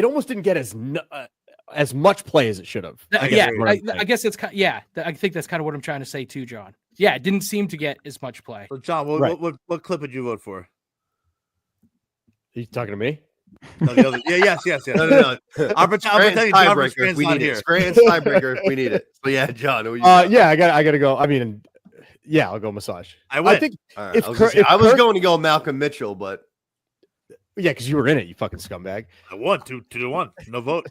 almost didn't get as much play as it should have. I guess it's I think that's kind of what I'm trying to say too, John. Yeah, it didn't seem to get as much play. So John, what clip would you vote for? Are you talking to me? No, the other. Yeah, yes. No. I'm pretending John from Tiebreaker if Scranton's we not need here. it. Scranton's tiebreaker if we need it. So yeah, John. Who you got? Yeah, I gotta go. I mean, yeah, I'll go massage. I think All right, if I was, Kirk- gonna say, I was Kirk- going to go Malcolm Mitchell, but yeah, because you were in it, you fucking scumbag. I won 2-1. No vote.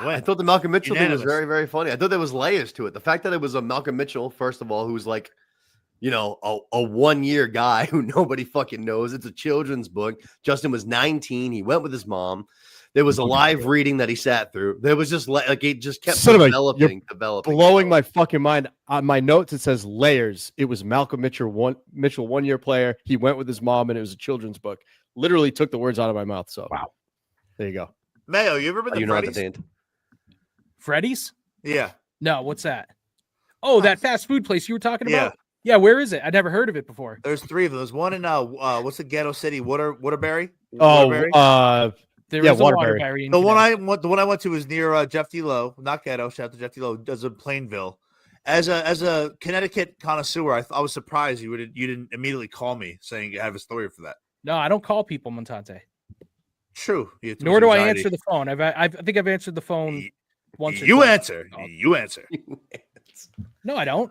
I thought the Malcolm Mitchell thing was Unanimous. very, very funny. I thought there was layers to it. The fact that it was a Malcolm Mitchell, first of all, who's like, a 1-year guy who nobody fucking knows. It's a children's book. Justin was 19. He went with his mom. There was a live reading that he sat through. There was just like it just kept developing. Blowing my fucking mind. On my notes, it says layers. It was Malcolm Mitchell, 1-year player. He went with his mom, and it was a children's book. Literally took the words out of my mouth. So wow, there you go. Mayo, you ever been to Freddy's? Freddy's? Yeah. No, what's that? Oh, that fast food place you were talking about? Yeah, where is it? I never heard of it before. There's 3 of them. There's one in what's the ghetto city? Waterbury? There is a Waterbury. The one I went to was near Jeff D. Lowe, not ghetto. Shout out to Jeff D. Lowe. Does in Plainville. As a Connecticut connoisseur, I was surprised you didn't immediately call me saying you have a story for that. No, I don't call people, Montante. True. Nor do I answer the phone. I think I've answered the phone once. You answer. You answer. No, I don't.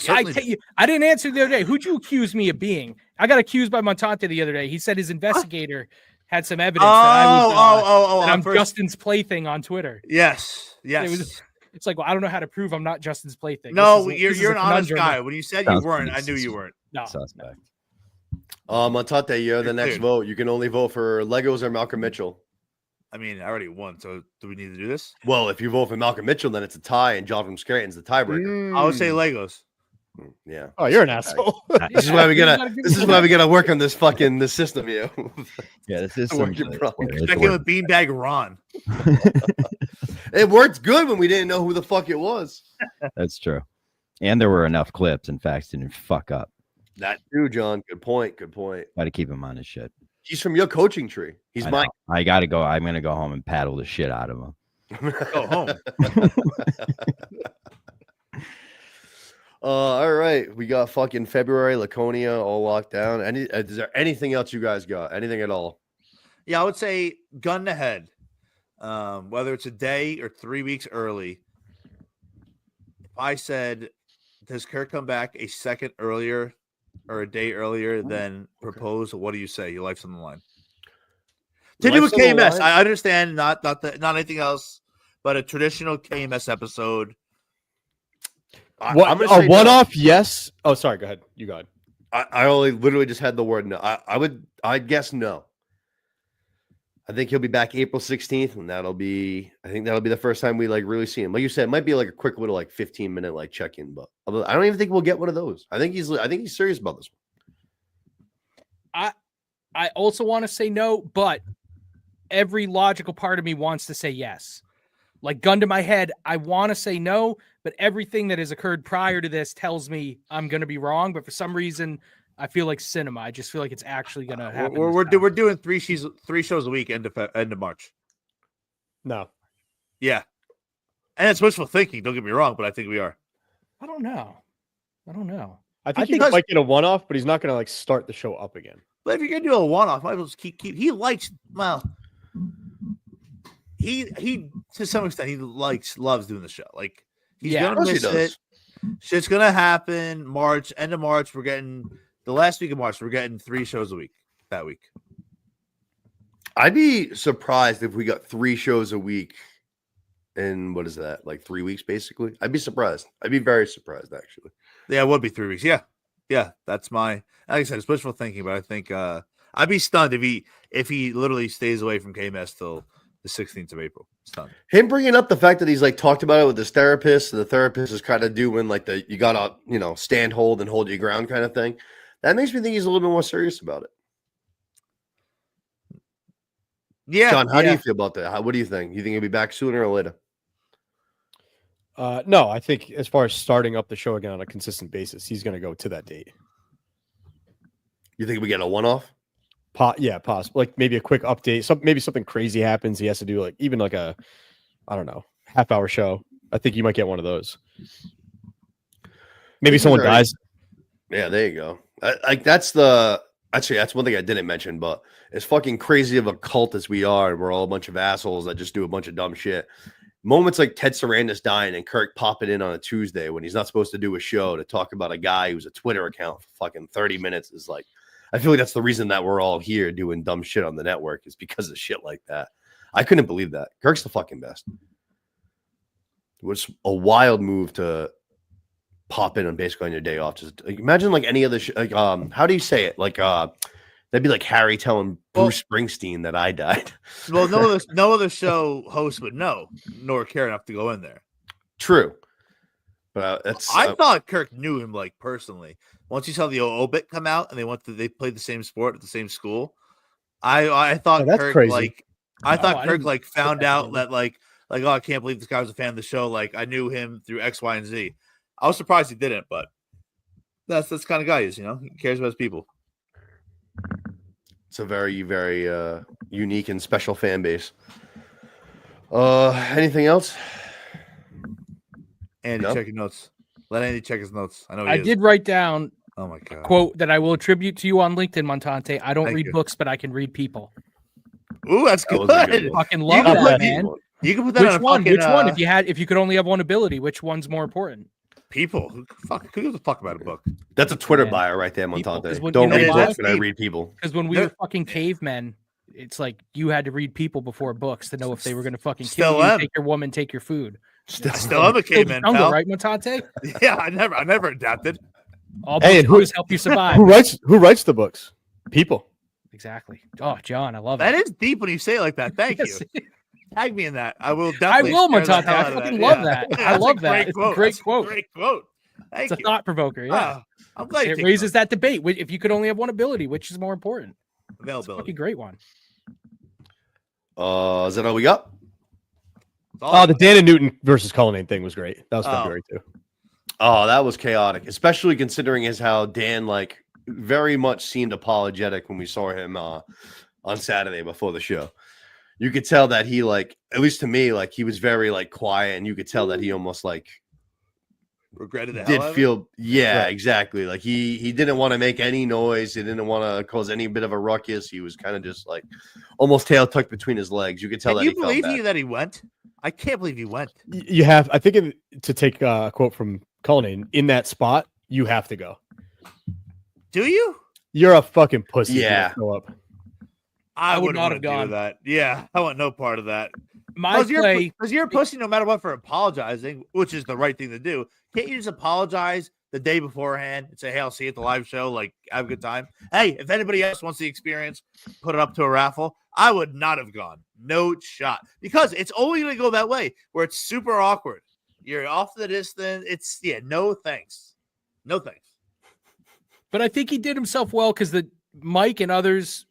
I I didn't answer the other day. Who'd you accuse me of being? I got accused by Montante the other day. He said his investigator had some evidence that I was I'm Justin's plaything on Twitter. Yes. It's like, well, I don't know how to prove I'm not Justin's plaything. No, you're an honest guy. When you said you weren't, I knew you weren't. No. Suspect. Montante, you're the next vote. You can only vote for Legos or Malcolm Mitchell. I mean, I already won, so do we need to do this? Well, if you vote for Malcolm Mitchell, then it's a tie, and John from Scranton's the tiebreaker. I would say Legos. Yeah. Oh, you're an asshole. This is why we gotta. This is why we gotta work on this system here. Yeah, this is Work some your problem. Check in with Beanbag Ron. It worked good when we didn't know who the fuck it was. That's true. And there were enough clips, and Fax didn't fuck up. That too, John. Good point. Good point. Got to keep him on his shit. He's from your coaching tree. He's I mine. know. I gotta go. I'm gonna go home and paddle the shit out of him. Go home. All right. We got fucking February, Laconia all locked down. Is there anything else you guys got? Anything at all? Yeah, I would say gun to head. Whether it's a day or 3 weeks early. If I said, does Kirk come back a second earlier or a day earlier than proposed? What do you say? Your life's on the line. To do a KMS, I understand not anything else, but a traditional KMS episode. What, I'm gonna say a one-off? Yes. Oh, sorry. Go ahead. You go ahead. I only literally just had the word no. I'd guess no. I think he'll be back April 16th, and that'll be the first time we like really see him. Like you said, it might be like a quick little like 15-minute like check-in, but I don't even think we'll get one of those. I think he's serious about this one. I also want to say no, but every logical part of me wants to say yes. Like gun to my head, I want to say no, but everything that has occurred prior to this tells me I'm going to be wrong. But for some reason, I feel like cinema. I just feel like it's actually going to happen. We're doing three shows a week end of March. No. Yeah, and it's wishful thinking. Don't get me wrong, but I think we are. I don't know. I think he might get a one-off, but he's not going to like start the show up again. But if you're gonna do a one-off, might as well just keep. He likes he to some extent he loves doing the show. Like he's gonna miss it. Shit's gonna happen. End of March. We're getting the last week of March. We're getting 3 shows a week that week. I'd be surprised if we got 3 shows a week in what is that, like 3 weeks basically. I'd be surprised. I'd be very surprised actually. Yeah, it would be 3 weeks. Yeah, that's my, like I said, it's wishful thinking, but I think I'd be stunned if he literally stays away from KMS till the 16th of April. Stunned. Him bringing up the fact that he's like talked about it with his therapist, and the therapist is kind of doing like you gotta stand hold and hold your ground kind of thing. That makes me think he's a little bit more serious about it. Yeah, John, how do you feel about that? What do you think? You think he'll be back sooner or later? No, I think as far as starting up the show again on a consistent basis, he's going to go to that date. You think we get a one-off? Yeah, possible. Like maybe a quick update. Maybe something crazy happens. He has to do like even like a, I don't know, half-hour show. I think you might get one of those. Maybe someone dies. Yeah, there you go. That's one thing I didn't mention, but as fucking crazy of a cult as we are, and we're all a bunch of assholes that just do a bunch of dumb shit. Moments like Ted Sarandis dying and Kirk popping in on a Tuesday when he's not supposed to do a show to talk about a guy who's a Twitter account for fucking 30 minutes is like, I feel like that's the reason that we're all here doing dumb shit on the network is because of shit like that. I couldn't believe that. Kirk's the fucking best. It was a wild move to pop in on basically on your day off. Just like, imagine like any other how do you say it? Like that'd be like Harry telling Bruce Springsteen that I died. Well, no other show host would know nor care enough to go in there. True. But I thought Kirk knew him like personally. Once you saw the obit come out and they played the same sport at the same school, I thought Kirk crazy. Kirk found out that like oh, I can't believe this guy was a fan of the show. Like I knew him through X, Y, and Z. I was surprised he didn't, but that's the kind of guy he is. He cares about his people. It's a very, very unique and special fan base. Anything else? Andy, check your notes. Let Andy check his notes. I know I did write down a quote that I will attribute to you on LinkedIn, Montante. I don't read books, but I can read people. Ooh, that's good. I fucking love that, man. You can put that Which one? Which one? If you could only have one ability, which one's more important? People. Who gives a fuck about a book? That's a Twitter bio right there, Montante. Don't read books, but I read people. Because when we were fucking cavemen, it's like you had to read people before books to know if they were going to fucking kill you, take your woman, take your food. Still am a caveman, pal. Right, Montante? Yeah, I never adapted. All books help you survive. Who writes the books? People. Exactly. Oh, John, I love that. That is deep when you say it like that. Thank you. Tag me in that. I will definitely. I will, Montante. I fucking love that. I love that. It's a great quote. Great quote. It's a thought provoker. Yeah, I'm glad it raises that debate. If you could only have one ability, which is more important? Availability. It's a fucking great one. Is that all we got? Oh, the Dan and Newton versus Cullinane thing was great. That was February too. Oh, that was chaotic, especially considering how Dan like very much seemed apologetic when we saw him on Saturday before the show. You could tell that he like, at least to me, like he was very like quiet, and you could tell that he almost like regretted it. Did feel exactly. Like he didn't want to make any noise. He didn't want to cause any bit of a ruckus. He was kind of just like almost tail tucked between his legs. You could tell Can that you he felt believe bad. that he went? I can't believe he went. You have, I think, to take a quote from Cullinane, in that spot, you have to go. Do you? You're a fucking pussy. Yeah. If you don't show up. I would not have do gone. that. Yeah, I want no part of that. My play, because you're a pussy no matter what for apologizing, which is the right thing to do. Can't you just apologize the day beforehand and say, "Hey, I'll see you at the live show. Like, have a good time." Hey, if anybody else wants the experience, put it up to a raffle. I would not have gone. No shot, because it's only going to go that way where it's super awkward. You're off the distance. It's no thanks, no thanks. but I think he did himself well because the Mike and others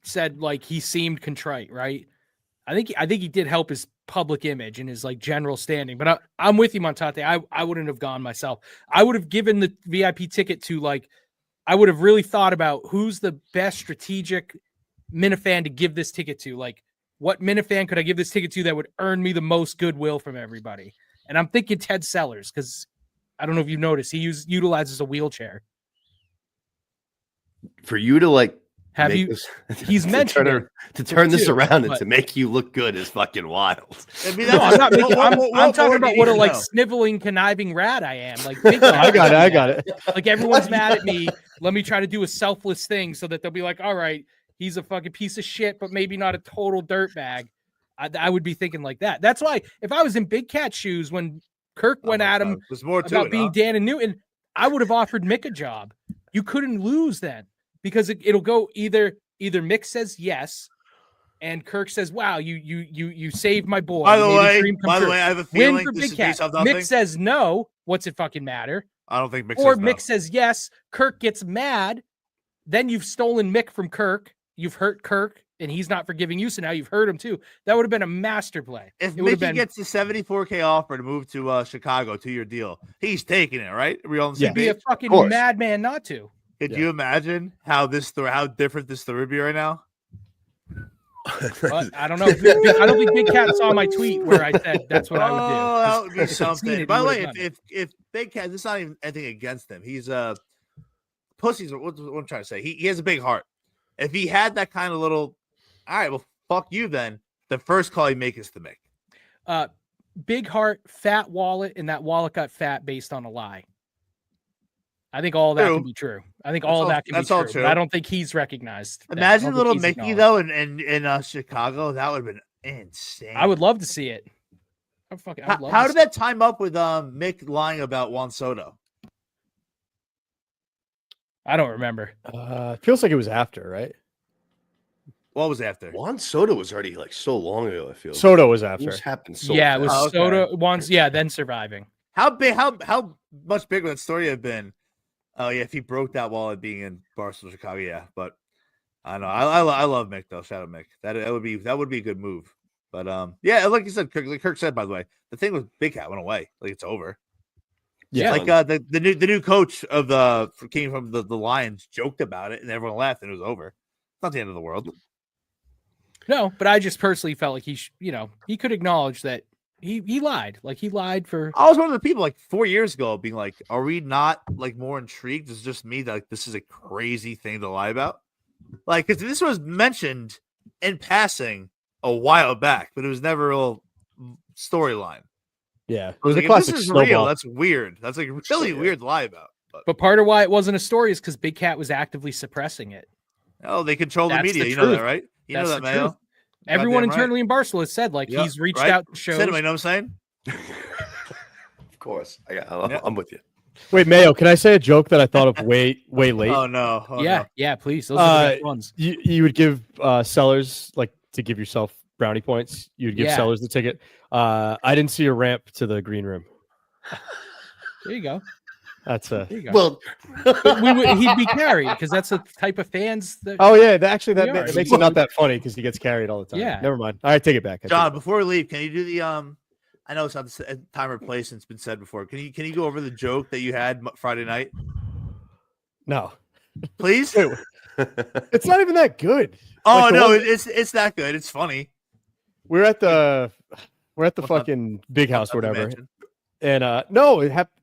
said like he seemed contrite, right? I think he did help his public image and his like general standing. But I'm with you, Montante. I wouldn't have gone myself. I would have given the VIP ticket to like, I would have really thought about who's the best strategic Minifan to give this ticket to. Like, what Minifan could I give this ticket to that would earn me the most goodwill from everybody? And I'm thinking Ted Sellers, because I don't know if you've noticed, he utilizes a wheelchair. For you to like have you? He's mentioned to turn this around and to make you look good is fucking wild. I mean, no, I'm not making. I'm talking about what a like know? sniveling, conniving rat I am. Like, I got it. Like everyone's mad at me. Let me try to do a selfless thing so that they'll be like, all right, he's a fucking piece of shit, but maybe not a total dirtbag. I would be thinking like that. That's why if I was in Big Cat's shoes when Kirk went at him about being Dan and Newton, I would have offered Mick a job. You couldn't lose then. Because it'll go either Mick says yes, and Kirk says, "Wow, you saved my boy." By the way, I have a feeling for this Big is based Cat. off nothing. Mick says no. What's it fucking matter? I don't think Mick or says no. Mick says yes. Kirk gets mad. Then you've stolen Mick from Kirk. You've hurt Kirk, and he's not forgiving you. So now you've hurt him too. That would have been a master play. If Mickey gets the $74K offer to move to Chicago, 2-year deal, he's taking it, right? Are we all on the same He'd be a page? fucking madman not to. Could you imagine how different this story would be right now? But I don't know. I don't think Big Cat saw my tweet where I said that's what I would do. Oh, that would be If he'd seen something. it, By he the way, would've done if Big Cat, this is not even anything against him. He's pussies. What I'm trying to say, he has a big heart. If he had that kind of little, all right, well, fuck you then. The first call he make is to Mick. Big heart, fat wallet, and that wallet got fat based on a lie. I think all that can be true. I think all that can be true. But I don't think he's recognized. Imagine little Mickey though in Chicago. That would have been insane. I would love to see it. How did that time up with Mick lying about Juan Soto? I don't remember. Feels like it was after, right? What was after? Juan Soto was already like so long ago. I feel Soto was after. It happened so yeah, fast. it was Soto once. Yeah, then surviving. How big? How much bigger would that story have been? Oh yeah, if he broke that wallet being in Barcelona, Chicago, yeah. But I know I love Mick though. Shout out Mick. That would be a good move. But yeah, like you said, Kirk said, by the way, the thing with Big Cat went away. Like it's over. Yeah, like the new coach of came from the Lions joked about it and everyone laughed and it was over. It's not the end of the world. No, but I just personally felt like he could acknowledge that he lied. Like he lied for. I was one of the people like 4 years ago being like, are we not like more intrigued? It's just me that like, this is a crazy thing to lie about. Like, because this was mentioned in passing a while back, but it was never a real storyline. Yeah, it was like, a classic if this is snowball. real, that's weird. That's like really weird to lie about. But part of why it wasn't a story is because Big Cat was actively suppressing it. Oh, they control the That's media. the You know truth. that, right? You That's know that, the Mayo. truth. Everyone Goddamn internally in Barcelona said like Yep, he's reached right? out to shows. Cinema, you know what I'm saying? Of course, I'm with you. Wait, Mayo, can I say a joke that I thought of way late? Oh no! Oh, yeah, no. yeah, please. Those are the best ones. You would give Sellers like to give yourself brownie points. You would give Sellers the ticket. I didn't see a ramp to the green room. There you go. That's a. There you go. Well, He'd be carried because that's the type of fans that. Oh yeah, actually We that are. makes it not that funny because he gets carried all the time. Yeah. Never mind. All right, take it back. I take it John, back. before we leave, can you do the I know it's not the time or place, and it's been said before. Can you go over the joke that you had Friday night, No, please? it's not even that good. Oh Like, the no, one- it's that good. It's funny. we're at the What's up? fucking big house or Not to whatever, mention. and no, it happened.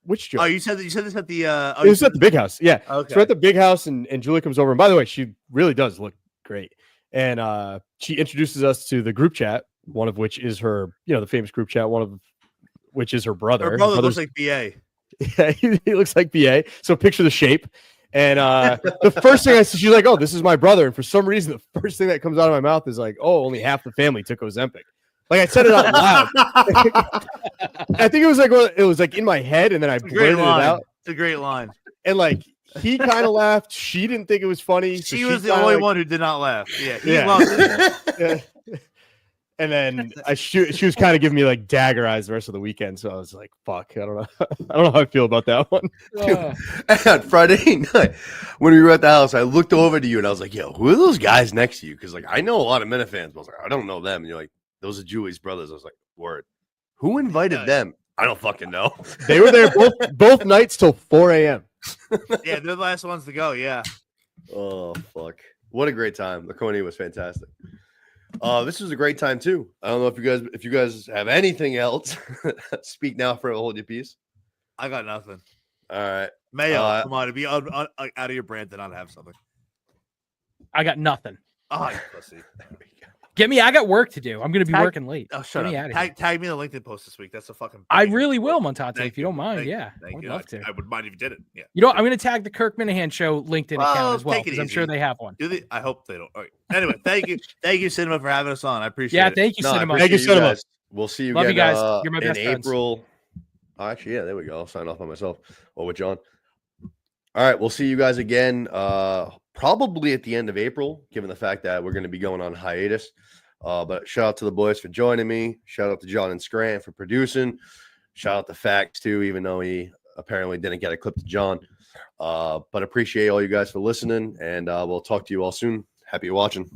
Which joke? Oh, you said this at the It was at the big house. Yeah. Okay. So we're at the big house, and Julie comes over. And by the way, she really does look great. And she introduces us to the group chat, one of which is her, the famous group chat, one of which is her brother. Her brother looks like BA. Yeah, he looks like BA. So picture the shape. And the first thing I see, she's like, "Oh, this is my brother." And for some reason, the first thing that comes out of my mouth is like, "Oh, only half the family took Ozempic." Like I said it out loud. I think it was like in my head, and then I blurted it out. It's a great line. And like he kind of laughed. She didn't think it was funny. So She was the kinda only like- one who did not laugh. Yeah, he Yeah. loved it. Yeah. And then she was kind of giving me like dagger eyes the rest of the weekend. So I was like, "Fuck, I don't know. I don't know how I feel about that one." And Friday night, when we were at the house, I looked over to you and I was like, "Yo, who are those guys next to you?" Because like I know a lot of Minifans, but I was like, I don't know them. And you're like, "Those are Julie's brothers." I was like, "Word." Who invited them? I don't fucking know. They were there both nights till 4 a.m. Yeah, they're the last ones to go. Yeah. Oh fuck! What a great time. Laconia was fantastic. This was a great time too. I don't know if you guys have anything else. Speak now for a hold your peace. I got nothing. All right, Mayo, come on, to be out of your brand to not have something. I got nothing. Oh, you pussy. Get me. I got work to do. I'm going to be Tag- working late. Oh, shut Get me up. outta here. Tag me in the LinkedIn post this week. That's a fucking. I big- really will, Montante, Thank if you don't mind. Thank you. Yeah, Thank I would you. love to. I wouldn't mind if you did it. Yeah. You know, I'm going to tag the Kirk Minahan Show LinkedIn Well, account as well take it because I'm sure easy. they have one. Do they? I hope they don't. All right. Anyway, thank you, Cinema, for having us on. I appreciate Yeah, it. thank you, No, I Cinema. appreciate Thank you, Cinema. guys. We'll see you Love you again, guys. You're my in best friends. April. Oh, actually, yeah, there we go. I'll sign off on myself or with John. All right, we'll see you guys again probably at the end of April, given the fact that we're going to be going on hiatus. But shout out to the boys for joining me. Shout out to John and Scranton for producing. Shout out to Facts too, even though he apparently didn't get a clip to John. But appreciate all you guys for listening, and we'll talk to you all soon. Happy watching.